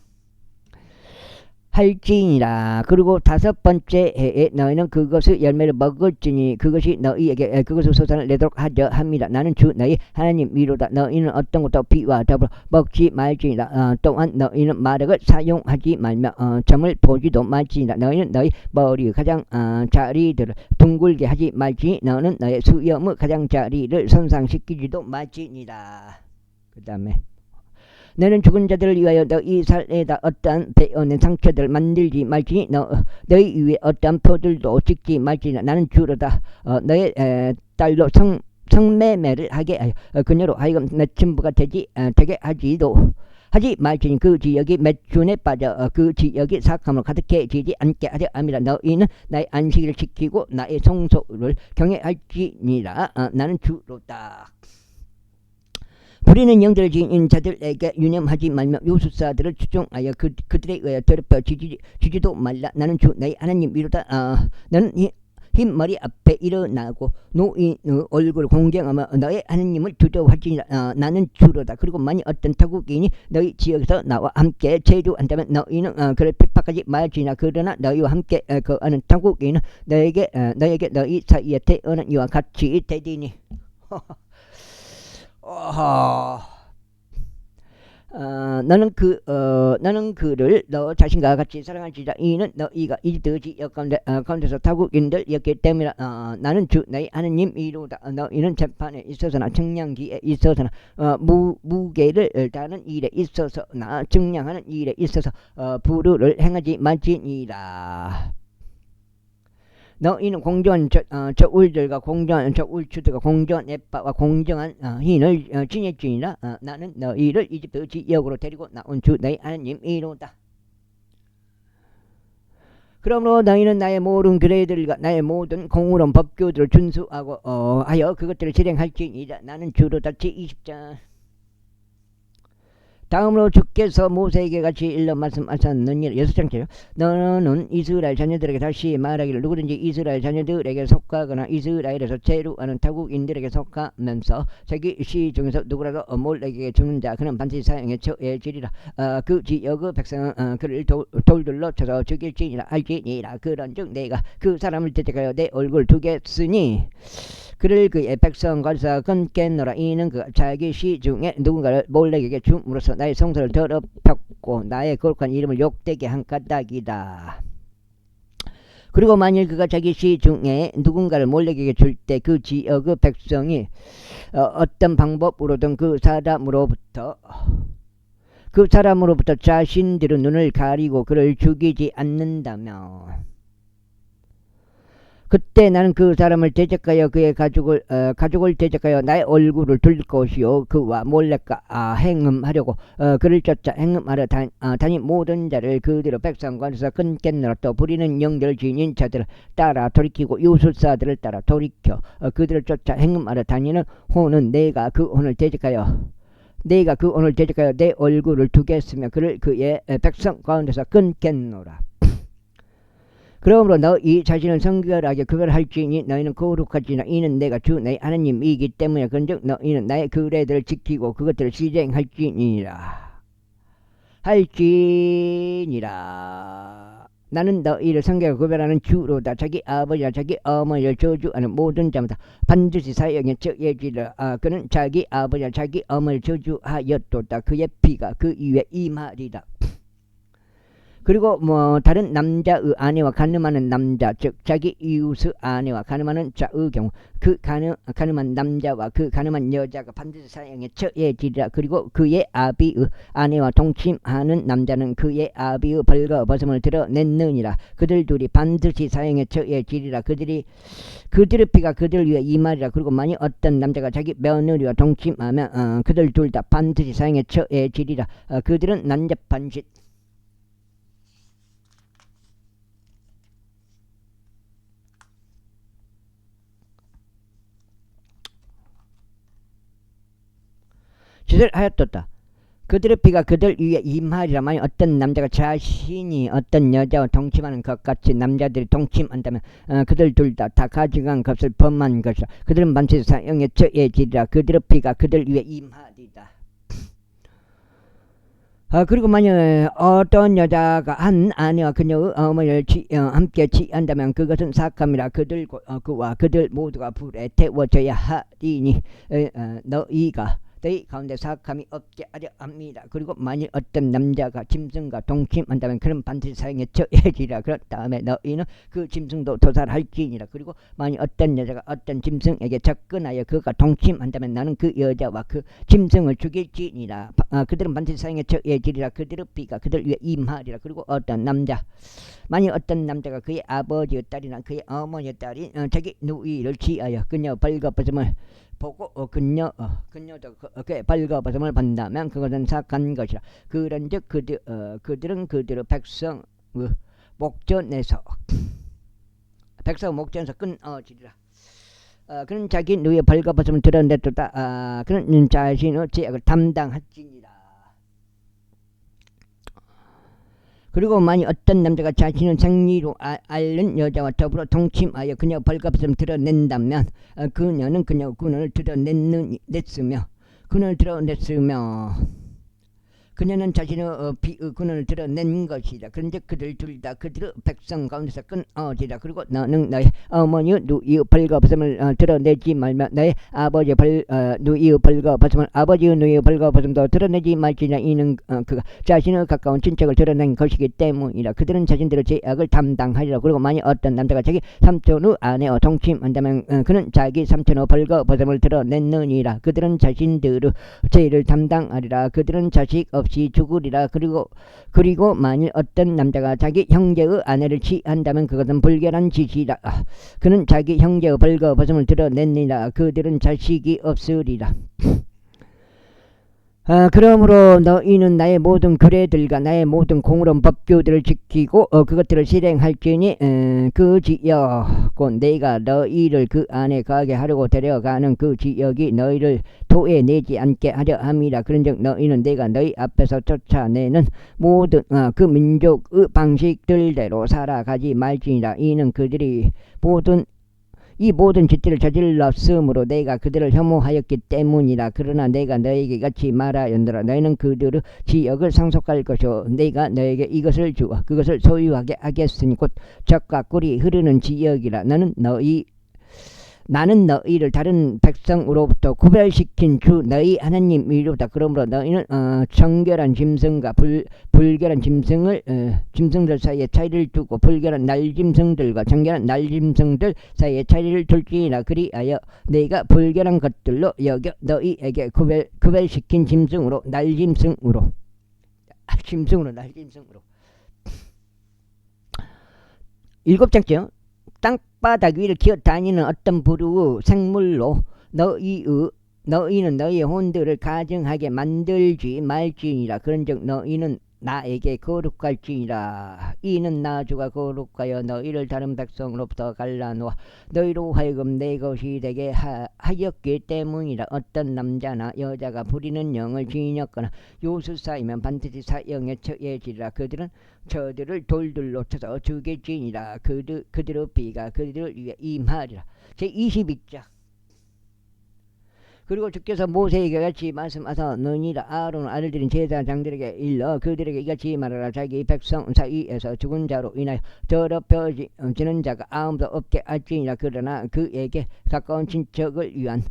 할지니라. 그리고 5번째 해에 너희는 그것의 열매를 먹을지니 그것이 너희에게 그것의 소산을 내도록 하려 함이라. 나는 주 너희 하나님 위로다. 너희는 어떤 것도 비와 더불어 먹지 말지니라. 또한 너희는 마력을 사용하지 말며 점을 보지도 말지니라. 너희는 너희 머리의 가장자리들을 둥글게 하지 말지니 너는 너의 수염의 가장자리를 손상시키지도 말지니라. 그 다음에 너는 죽은 자들을 위하여 너희 살에다 어떠한 베어낸 상처들을 만들지 말지니 너희 위에 어떠한 표들도 찍지 말지니 나는 주로다. 너의 딸로 성매매를 하게 하여 그녀로 하여금 매춘부가 되게 하지 말지니 그 지역이 매춘에 빠져 그 지역이 사악함으로 가득해지지 않게 하려 함이라. 너희는 나의 안식일을 지키고 나의 성소를 경외할지니라. 나는 주로다. 부리는 영들을 지닌 자들에게 유념하지 말며 요술사들을 추종하여 그들에 의하여 더럽혀 주지도 말라. 나는 주 너희 하나님 위로다. 너는 흰 머리 앞에 일어나고 노인의 얼굴을 공경하며 너의 하나님을 두려워할지니라. 나는 주로다. 그리고 만일 어떤 타국인이 너희 지역에서 나와 함께 체류한다면 너희는 그를 핍박하지 말지니라. 그러나 너희와 함께 거하는 타국인은 너에게 너희 사이에 태어난 이와 같이 되리니 너는 그를 너 자신과 같이 사랑할지라. 이는 너희가 이집트 지역 가운데서 타국인들이었기 때문이라. 나는 주 너희 하나님 이로다. 너희는 재판에 있어서나 측량기에 있어서나 무게를 다는 일에 있어서나 측량하는 일에 있어서 불의를 행하지 말지니라. 너희는 공정한 저울들과 공정한 저울추들과 공정한 햇바와 공정한 흰을 지녔지니라. 나는 너희를 이집트 지역으로 데리고 나온 주 너희 하나님이로다. 그러므로 너희는 나의 모든 규례들과 나의 모든 공의로운 법규들을 준수하고 하여 그것들을 실행할지니라. 나는 주로다. 제20장. 다음으로 주께서 모세에게 같이 일러 말씀하셨느니라. 6장째요. 너는 이스라엘 자녀들에게 다시 말하기를 누구든지 이스라엘 자녀들에게 속하거나 이스라엘에서 체류하는 타국인들에게 속하면서 자기 시 중에서 누구라도 몰에게 죽는 자 그는 반드시 사형에 처해지리라. 그 지역의 백성은 그를 돌들로 쳐서 죽일지니라. 알지니라. 그런즉 내가 그 사람을 대적하여 내 얼굴 두겠으니 그를 그의 백성과서 끊겠노라. 이는 그 자기 시중에 누군가를 몰래에게 줌으로써 나의 성소를 더럽혔고 나의 거룩한 이름을 욕되게 한 까닭이다. 그리고 만일 그가 자기 시중에 누군가를 몰래에게 줄 때 그 지역의 백성이 어떤 방법으로든 그 사람으로부터 자신들의 눈을 가리고 그를 죽이지 않는다며, 그때 나는 그 사람을 대적하여 그의 가족을 대적하여 나의 얼굴을 둘 것이요 그와 몰래가 행음하려고 그를 쫓아 행음하려 다니 모든 자를 그대로 백성관에서 끊겠노라. 또 부리는 영들 지닌 자들을 따라 돌이키고 유술사들을 따라 돌이켜 그들을 쫓아 행음하려 다니는 호는 내가 그 혼을 대적하여 내 얼굴을 두겠으며 그를 그의 백성 가운데서 끊겠노라. 그러므로 너희 자신은 성결하게 그걸 할지니 너희는 거룩하지나 이는 내가 주 너희 하나님이기 때문에 그런즉 너희는 나의 규례들을 지키고 그것들을 실행할지니라. 나는 너희를 성결하게 구별하는 주로다. 자기 아버지나 자기 어머니를 저주하는 모든 자마다 반드시 사형에 처해지리라. 그는 자기 아버지나 자기 어머니를 저주하였도다. 그의 피가 그 위에 임하리라. 그리고 다른 남자의 아내와 간음하는 남자, 즉 자기 이웃의 아내와 간음하는 자의 경우 그 간음한 남자와 그 간음한 여자가 반드시 사형에 처해지리라. 그리고 그의 아비의 아내와 동침하는 남자는 그의 아비의 벌거벗음을 드러냈느니라. 그들 둘이 반드시 사형에 처해지리라. 그들의 피가 그들 위에 임하리라. 그리고 만일 어떤 남자가 자기 며느리와 동침하면 그들 둘 다 반드시 사형에 처해지리라. 그들은 난잡한 짓, 짓을 하였도다. 그들의 피가 그들 위에 임하리라. 만일 어떤 남자가 자신이 어떤 여자와 동침하는 것 같이 남자들이 동침한다면 그들 둘 다 가져간 것을 범한 것이라. 그들은 반드시 사형에 처해지리라. 그들의 피가 그들 위에 임하리라. 그리고 만일 어떤 여자가 한 아내와 그녀의 어머니를 함께 취한다면 그것은 사악함이라. 그와 그들 모두가 불에 태워져야 하리니 너희 가운데 사악함이 없게 하려 합니다. 그리고 만일 어떤 남자가 짐승과 동침한다면 그는 반드시 사형에 처해지리라. 그런 다음에 너희는 그 짐승도 도살할지니라. 그리고 만일 어떤 여자가 어떤 짐승에게 접근하여 그가 동침한다면 나는 그 여자와 그 짐승을 죽일지니라. 그들은 반드시 사형에 처해지리라. 그들의 피가 그들 위에 임하리라. 그리고 만일 어떤 남자가 그의 아버지의 딸이나 그의 어머니의 딸이 자기 누이를 취하여 그녀 벌거벗음을 보고 그녀도 그의 벌거벗음을 본다면 그것은 사악한 것이라. 그런즉 그들은 그들의 백성 목전에서 끊어지리라. 그는 자기 누이의 벌거벗음을 드러냈도다. 그는 자신의 죄악을 담당할지니라. 그리고 만일 어떤 남자가 자신은 생리로 앓는 여자와 더불어 동침하여 그녀 벌거벗음을 드러낸다면 그녀는 그녀의 군원을 드러냈으며 그녀는 자신의 피의 군원을 드러낸 것이라. 그런데 그들 둘 다 그들의 백성 가운데서 끊어지라. 그리고 너는 너의 어머니의 누이의 벌거벗음을 드러내지 말며 너의 아버지의 누이의 벌거벗음도 드러내지 말지냐. 이는 그가 자신의 가까운 친척을 드러낸 것이기 때문이라. 그들은 자신들의 죄악을 담당하리라. 그리고 만일 어떤 남자가 자기 삼촌의 아내와 동침한다면 그는 자기 삼촌의 벌거벗음을 드러냈느니라. 그들은 자신들의 죄를 담당하리라. 그들은 자식 없이 죽으리라. 그리고 만일 어떤 남자가 자기 형제의 아내를 취한다면 그것은 불결한 짓이라. 그는 자기 형제의 벌거벗음을 드러냈느니라. 그들은 자식이 없으리라. 그러므로 너희는 나의 모든 규례들과 나의 모든 공의로운 법규들을 지키고 그것들을 실행할지니 그 지역 곧 내가 너희를 그 안에 거하게 하려고 데려가는 그 지역이 너희를 토해내지 않게 하려 함이라. 그런즉 너희는 내가 너희 앞에서 쫓아내는 모든 그 민족의 방식들대로 살아가지 말지니라. 이는 그들이 이 모든 짓들을 저질렀으므로 내가 그들을 혐오하였기 때문이라. 그러나 내가 너에게 같이 말하였노라. 너희는 그들의 지역을 상속할 것이요 내가 너에게 이것을 주어 그것을 소유하게 하겠으니 곧 젖과 꿀이 흐르는 지역이라. 너는 나는 너희를 다른 백성으로부터 구별시킨 주 너희 하나님 이로다. 그러므로 너희는 정결한 짐승과 불결한 짐승들 사이에 차이를 두고 불결한 날짐승들과 정결한 날짐승들 사이에 차이를 둘지니라. 그리하여 너희가 불결한 것들로 여겨 너희에게 구별시킨 짐승으로 날짐승으로 날짐승으로 7장째 땅바닥 위를 기어 다니는 어떤 부류의 생물로 너희는 너희의 혼들을 가증하게 만들지 말지니라. 그런즉 너희는 나에게 거룩할지니라. 이는 나 주가 거룩하여 너희를 다른 백성으로부터 갈라놓아 너희로 하여금 내 것이 되게 하였기 때문이라. 어떤 남자나 여자가 부리는 영을 진였거나 요술사이면 반드시 사형에 처해지리라. 그들은 저들을 돌들로 쳐서 죽일지니라. 그들의 비가 그들을 위해 임하리라. 제22장. 그리고 주께서 모세에게 같이 말씀하사 너희라 아론 아들들인 제사장들에게 일러 그들에게 이같이 말하라. 자기 백성 사이에서 죽은 자로 인하여 더럽혀지는 자가 아무도 없게 할지니라. 그러나 그에게 가까운 친척을 위한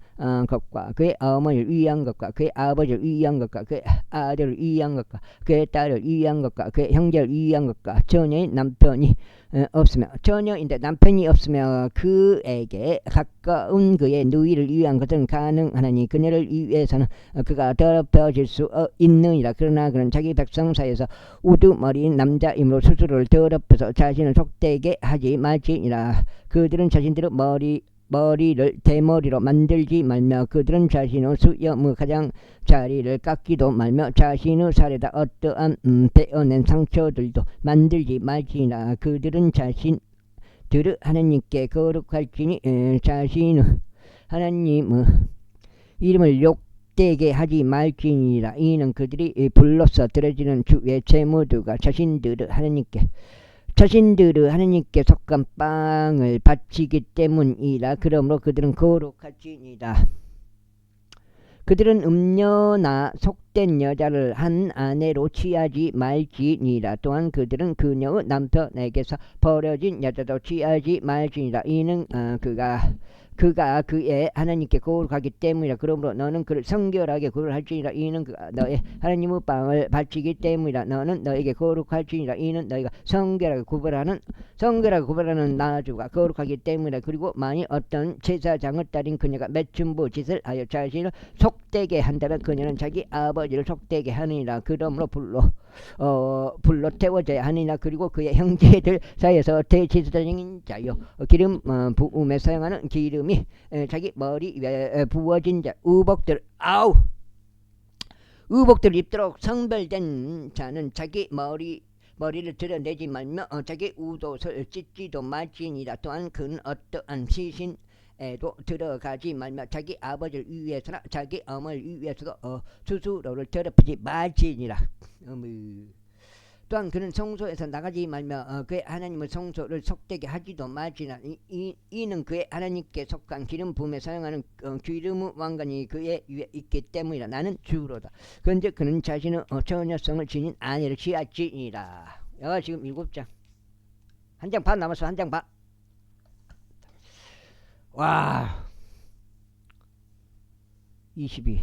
것과 그의 어머니를 위한 것과 그의 아버지를 위한 것과 그의 아들을 위한 것과 그의 딸을 위한 것과 그의 형제를 위한 것과 처녀인 남편이 없으며 처녀인데 남편이 없으며 그에게 가까운 그의 누이를 위한 것은 가능하나니 그녀를 위해서는 그가 더럽혀질 수 있느니라. 그러나 그는 자기 백성 사이에서 우두머리인 남자이므로 스스로를 더럽혀서 자신을 속되게 하지 말지니라. 그들은 자신들의 머리를 대머리로 만들지 말며 그들은 자신의 수염의 가장자리를 깎기도 말며 자신의 살에다 어떠한 베어낸 상처들도 만들지 말지니라. 그들은 자신들의 하나님께 거룩할지니 자신의 하나님의 이름을 욕되게 하지 말지니라. 이는 그들이 불로서 드려지는 주의 제물들과 자신들의 하나님께 속한 빵을 바치기 때문이라. 그러므로 그들은 거룩할지니라. 그들은 음녀나 속된 여자를 한 아내로 취하지 말지니라. 또한 그들은 그녀의 남편에게서 버려진 여자도 취하지 말지니라. 이는 그가 그의 하나님께 거룩하기 때문이라. 그러므로 너는 그를 성결하게 구별할지니라. 이는 그가 너의 하나님의 빵을 바치기 때문이라. 너는 너에게 거룩할지니라. 이는 너희가 성결하게 구별하는 나 주가 거룩하기 때문이라. 그리고 만일 어떤 제사장의 딸인 그녀가 매춘부 짓을 하여 자신을 속되게 한다면 그녀는 자기 아버지를 속되게 하느니라. 그러므로 불로 태워져야 하느니라. 그리고 그의 형제들 사이에서 대제사장인 자요 기름 부음에 사용하는 기름이 자기 머리 위에 부어진 자 의복들을 입도록 성별된 자는 자기 머리를 드러내지 말며 자기 우도를 찢지도 말지니라. 또한 그는 어떠한 시신에도 들어가지 말며 자기 아버지를 위해서나 자기 어머니를 위해서도 스스로를 더럽히지 말지니라. 또한 그는 성소에서 나가지 말며 그의 하나님의 성소를 속되게 하지도 말지나. 이는 그의 하나님께 속한 기름 부음에 사용하는 기름의 왕관이 그의 위에 있기 때문이라. 나는 주로다. 그런즉 그는 자신의 처녀성을 지닌 아내를 취할지니라. 지금 7장. 한 장 반 남았어. 한 장 반. 와 22.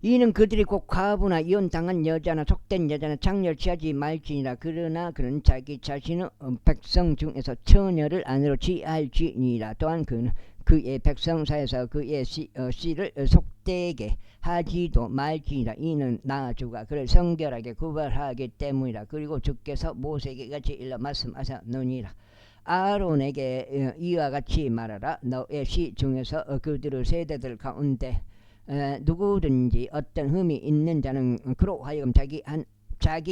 이는 그들이 곧 과부나 이혼당한 여자나 속된 여자나 장녀를 취하지 말지니라. 그러나 그는 자기 자신의 백성 중에서 처녀를 아내로 취할지니라. 또한 그는 그의 백성 사이에서 그의 씨를 속되게 하지도 말지니라. 이는 나 주가 그를 성결하게 구별하기 때문이라. 그리고 주께서 모세에게 같이 일러 말씀하셨느니라. 아론에게 이와 같이 말하라. 너의 씨 중에서 그들의 세대들 가운데 누구든지 어떤 흠이 있는 자는 그로 하여금 자기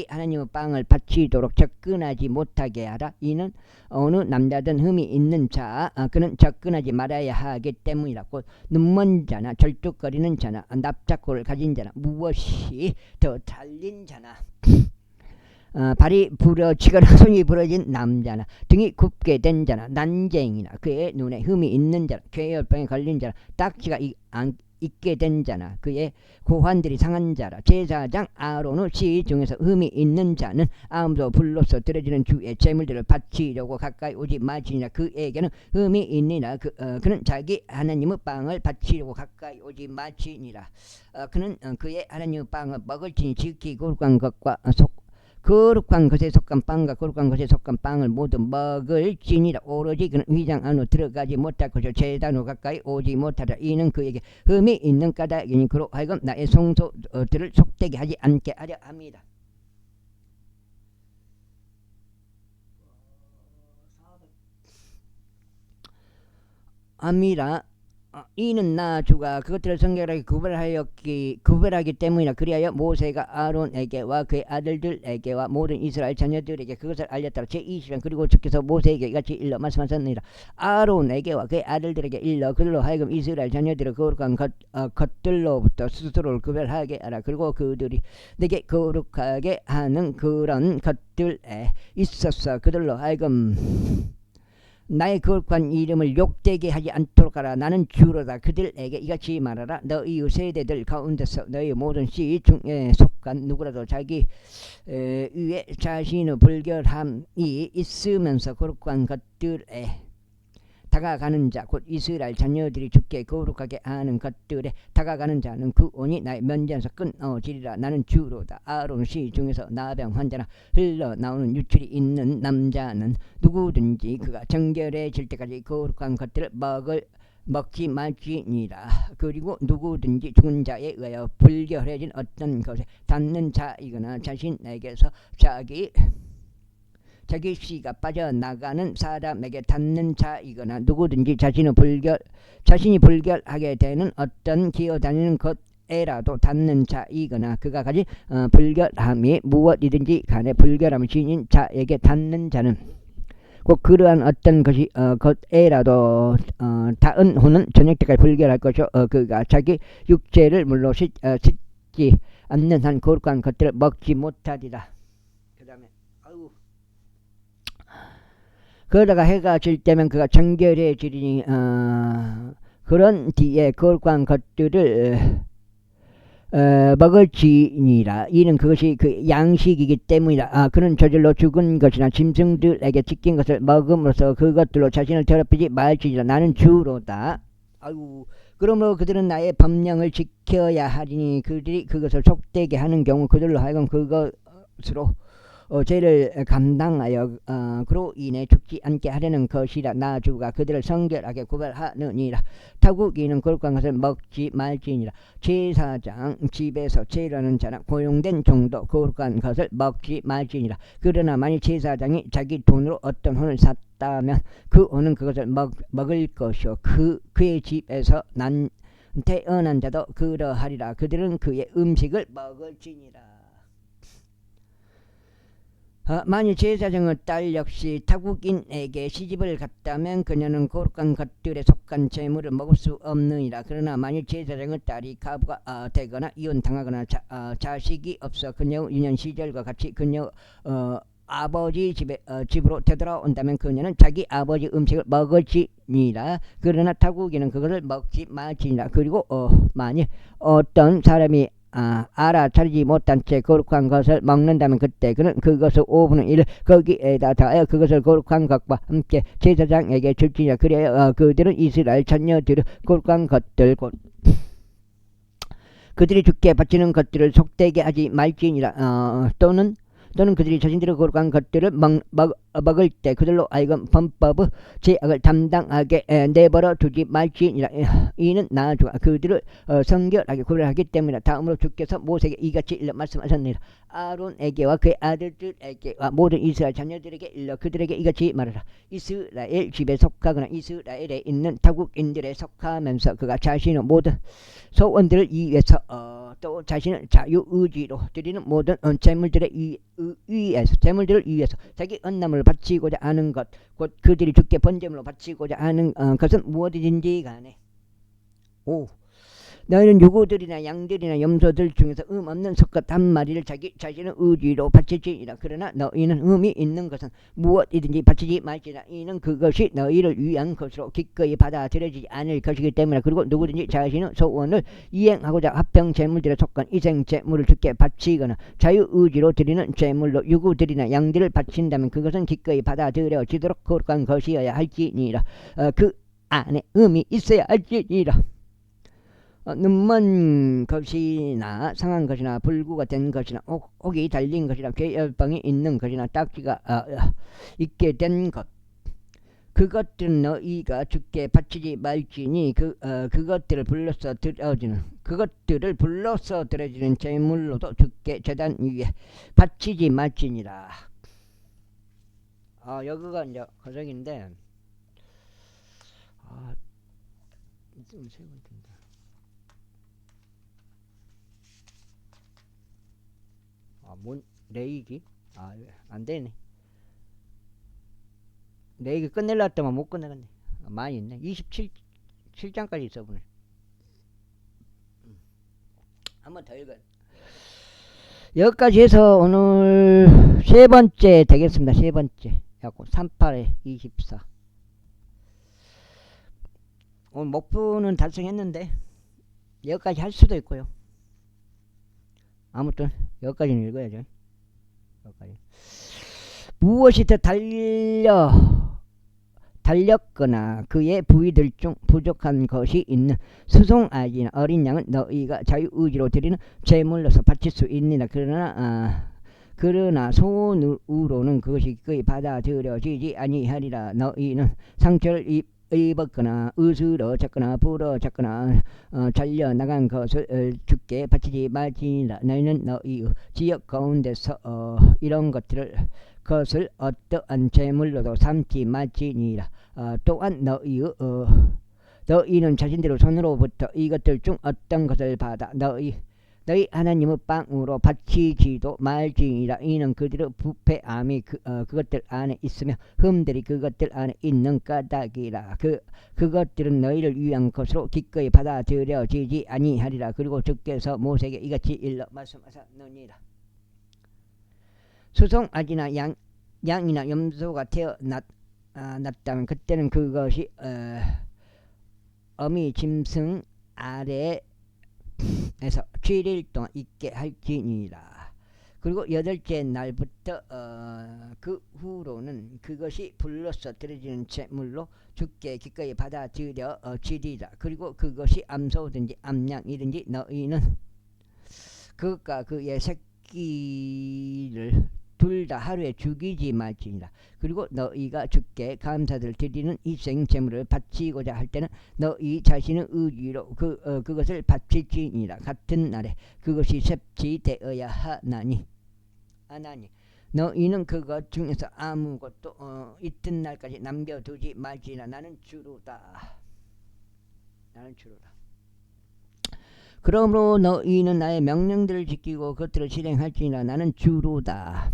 하나님의 빵을 바치도록 접근하지 못하게 하라. 이는 어느 남자든 흠이 있는 자 그는 접근하지 말아야 하기 때문이라. 곧 눈먼 자나 절뚝거리는 자나 납작골을 가진 자나 무엇이 더 달린 자나 발이 부러지거나 손이 부러진 남자나 등이 굽게 된 자나 난쟁이나 그의 눈에 흠이 있는 자나 쾌혈병에 걸린 자나 딱지가 있게 된 자나 그의 고환들이 상한 자라. 제사장 아론의 시 중에서 흠이 있는 자는 아무도 불로서 드려지는 주의 제물들을 바치려고 가까이 오지 마시니라. 그에게는 흠이 있느니라. 그는 자기 하나님의 빵을 바치려고 가까이 오지 마시니라. 그는 그의 하나님의 빵을 먹을지니 지키고 거룩한 것과 거룩한 것에 속한 빵과 거룩한 것에 속한 빵을 모두 먹을지니라. 오로지 그는 휘장 안으로 들어가지 못할 것이요 제단으로 가까이 오지 못하리라. 이는 그에게 흠이 있는 까닭이니 그로 하여금 나의 성소들을 속되게 하지 않게 하려 합니다. 합니다. 이는 나 주가 그것들을 성결하게 구별하기 때문이라. 그리하여 모세가 아론에게와 그의 아들들에게와 모든 이스라엘 자녀들에게 그것을 알렸더라. 제20장 그리고 주께서 모세에게 이같이 일러 말씀하셨느니라. 아론에게와 그의 아들들에게 일러 그들로 하여금 이스라엘 자녀들의 거룩한 것들로부터 스스로를 구별하게 하라. 그리고 그들이 내게 거룩하게 하는 그런 것들에 있어서 그들로 하여금 나의 거룩한 이름을 욕되게 하지 않도록 하라. 나는 주로다. 그들에게 이같이 말하라. 너희 세대들 가운데서 너희 모든 씨 중에 속한 누구라도 자기 위에 자신의 불결함이 있으면서 거룩한 것들에 다가가는 자 곧 이스라엘 자녀들이 주께 거룩하게 하는 것들에 다가가는 자는 그 온이 나의 면전에서 끊어지리라. 나는 주로다. 아론 씨 중에서 나병 환자나 흘러나오는 유출이 있는 남자는 누구든지 그가 정결해질 때까지 거룩한 것들을 먹지 말지니라. 그리고 누구든지 죽은 자에 의하여 불결해진 어떤 것에 닿는 자이거나 자신에게서 자기 씨가 빠져나가는 사람에게 닿는 자이거나 누구든지 자신이 불결하게 되는 어떤 기어다니는 것에라도 닿는 자이거나 그가 가진 불결함이 무엇이든지 간에 불결함을 지닌 자에게 닿는 자는 꼭 그러한 어떤 것에라도 닿은 후는 저녁 때까지 불결할 것이요 그가 자기 육체를 물로 씻지 않는 한 거룩한 것들을 먹지 못하리라. 그 다음에 그러다가 해가 질 때면 그가 정결해지리니 그런 뒤에 거룩한 것들을 먹을지니라. 이는 그것이 그 양식이기 때문이라. 그는 저절로 죽은 것이나 짐승들에게 찢긴 것을 먹음으로써 그것들로 자신을 더럽히지 말지니라. 나는 주로다. 그러므로 그들은 나의 법령을 지켜야 하리니 그들이 그것을 속되게 하는 경우 그들로 하여금 그것으로 죄를 감당하여 그로 인해 죽지 않게 하려는 것이라. 나 주가 그들을 성결하게 구별하느니라. 타국이는 거룩한 것을 먹지 말지니라. 제사장 집에서 제일하는 자나 고용된 종도 거룩한 것을 먹지 말지니라. 그러나 만일 제사장이 자기 돈으로 어떤 혼을 샀다면 그 혼은 그것을 먹을 것이요 그의 집에서 태어난 자도 그러하리라. 그들은 그의 음식을 먹을지니라. 만일 제사장의 딸 역시 타국인에게 시집을 갔다면 그녀는 거룩한 것들에 속한 재물을 먹을 수 없느니라. 그러나 만일 제사장의 딸이 가부가 되거나 이혼당하거나 자식이 없어 그녀의 유년 시절과 같이 그녀 아버지 집으로 되돌아온다면 그녀는 자기 아버지 음식을 먹을지니라. 그러나 타국인은 그것을 먹지 말지니라. 그리고 만일 어떤 사람이 알아차리지 못한 채 거룩한 것을 먹는다면 그때 그는 그것을 5분의 1을 거기에다 더하여 그것을 거룩한 것과 함께 제사장에게 줄지니라. 그래야 그들은 이스라엘 자녀들의 거룩한 것들 곧 그들이 주께 바치는 것들을 속되게 하지 말지니라. 또는 그들이 자신들의 거룩한 것들을 먹을 때 그들로 하여금 범법의 죄악을 담당하게 내버려 두지 말지니라. 이는 나 주가 그들을 성결하게 구별하기 때문이라. 다음으로 주께서 모세에게 이같이 일러 말씀하셨느니라. 아론에게와 그의 아들들에게와 모든 이스라엘 자녀들에게 일러 그들에게 이같이 말하라. 이스라엘 집에 속하거나 이스라엘에 있는 타국인들에 속하면서 그가 자신의 모든 소원들을 위해서 또 자신의 자유의지로 드리는 모든 재물들을 위해서 자기 언남을 바치고자 하는 것 곧 그들이 주께 번제물로 바치고자 하는 것은 무엇이든지 간에 너희는 유구들이나 양들이나 염소들 중에서 없는 수컷 한 마리를 자기 자신의 의지로 바칠지니라. 그러나 너희는 음이 있는 것은 무엇이든지 바치지 말지라. 이는 그것이 너희를 위한 것으로 기꺼이 받아들여지지 않을 것이기 때문이라. 그리고 누구든지 자신의 소원을 이행하고자 합병 제물들에 속한 이생 제물을 주께 바치거나 자유의지로 드리는 제물로 유구들이나 양들을 바친다면 그것은 기꺼이 받아들여지도록 거룩한 것이어야 할지니라. 그 안에 음이 있어야 할지니라. 눈먼 것이나 상한 것이나 불구가 된 것이나 옥이 달린 것이나 괴열병이 있는 것이나 딱지가 있게 된 것, 그것들은 너희가 주께 바치지 말지니 그것들을 불러서 드려지는 제물로도 주께 제단 위에 바치지 말지니라. 여기가 이제 거정인데 좀 세워야 된다. 레이기? 안되네. 레이기 끝낼라 했더만 못 끝내겠네. 많이 있네. 27장까지 있어 보네. 한번 더 읽어요. 여기까지 해서 오늘 세 번째 되겠습니다. 세 번째. 38에 24. 오늘 목표는 달성했는데 여기까지 할 수도 있고요. 아무튼 여기까지는 읽어야죠. 여기까지. 무엇이 더 달렸거나 그의 부위들 중 부족한 것이 있는 수송아지나 어린 양은 너희가 자유의지로 드리는 제물로서 바칠 수 있느니라. 그러나 손으로는 그것이 거의 받아들여지지 아니하리라. 너희는 상처를 입었거나 으스러졌거나 부러졌거나 잘려나간 것을 주께 바치지 말지니라. 너희는 너희 지역 가운데서 이런 것을 어떠한 제물로도 삼지 말지니라. 또한 너희는 자신들의 손으로부터 이것들 중 어떤 것을 받아 너희 하나님의 빵으로 바치지도 말지니라. 이는 그들의 부패함이 그것들 안에 있으며 흠들이 그것들 안에 있는 까닭이라. 그것들은 너희를 위한 것으로 기꺼이 받아들여지지 아니하리라. 그리고 주께서 모세에게 이같이 일러 말씀하셨느니라. 수송아지나 양이나 염소가 태어났다면 그때는 그것이 어미 짐승 아래에서 7일 동안 있게 할지니라. 그리고 8째 날부터 그 후로는 그것이 불로서 드려지는 제물로 주께 기꺼이 받아들여지리라. 그리고 그것이 암소든지 암양이든지 너희는 그것과 그의 새끼를 둘 다 하루에 죽이지 말지니라. 그리고 너희가 주께 감사를 드리는 희생 제물을 바치고자 할 때는 너희 자신의 의지로 그것을 바칠지니라. 같은 날에 그것이 섭취되어야 하나니 너희는 그것 중에서 아무것도 이튿날까지 남겨두지 말지니라. 나는 주로다. 그러므로 너희는 나의 명령들을 지키고 그것들을 실행할지니라. 나는 주로다.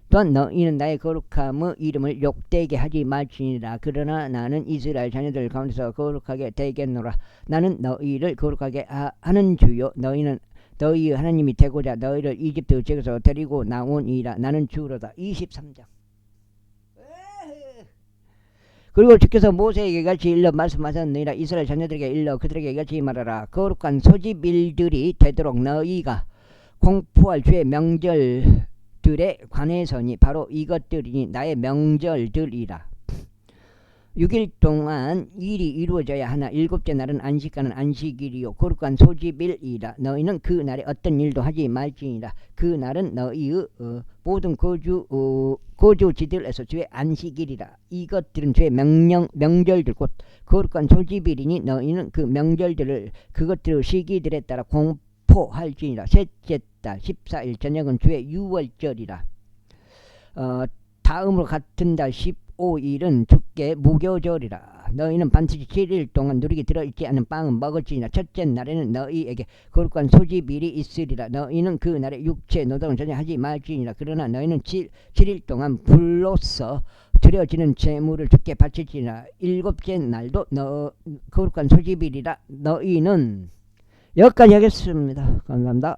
또한 너희는 나의 거룩함의 이름을 욕되게 하지 말지니라. 그러나 나는 이스라엘 자녀들 가운데서 거룩하게 되겠노라. 나는 너희를 거룩하게 하는 주요 너희는 너희 하나님이 되고자 너희를 이집트 지역에서 데리고 나오니라. 나는 주로다. 23장. 그리고 주께서 모세에게 같이 일러 말씀하셨느니라. 이스라엘 자녀들에게 일러 그들에게 같이 말하라. 거룩한 소집일들이 되도록 너희가 공포할 주의 명절들에 관해서니 바로 이것들이니 나의 명절들이라. 6일 동안 일이 이루어져야 하나 7째 날은 안식하는 안식일이요 거룩한 소집일이라. 너희는 그 날에 어떤 일도 하지 말지니라. 그 날은 너희의 모든 거주지들에서 주의 안식일이라. 이것들은 주의 명절들 곧 거룩한 소집일이니 너희는 그 명절들을 그것들의 시기들에 따라 공포할지니라. 셋째 달 14일 저녁은 주의 유월절이라. 다음으로 같은 달 15일은 주께 무교절이라. 너희는 반드시 7일 동안 누리게 들어있지 않은 빵은 먹을지니라. 첫째 날에는 너희에게 거룩한 소집일이 있으리라. 너희는 그 날에 육체 노동을 전혀 하지 말지니라. 그러나 너희는 7일 동안 불로서 드려지는 제물을 주께 바칠지니라. 7째 날도 거룩한 소집일이라. 너희는 여기까지 하겠습니다. 감사합니다.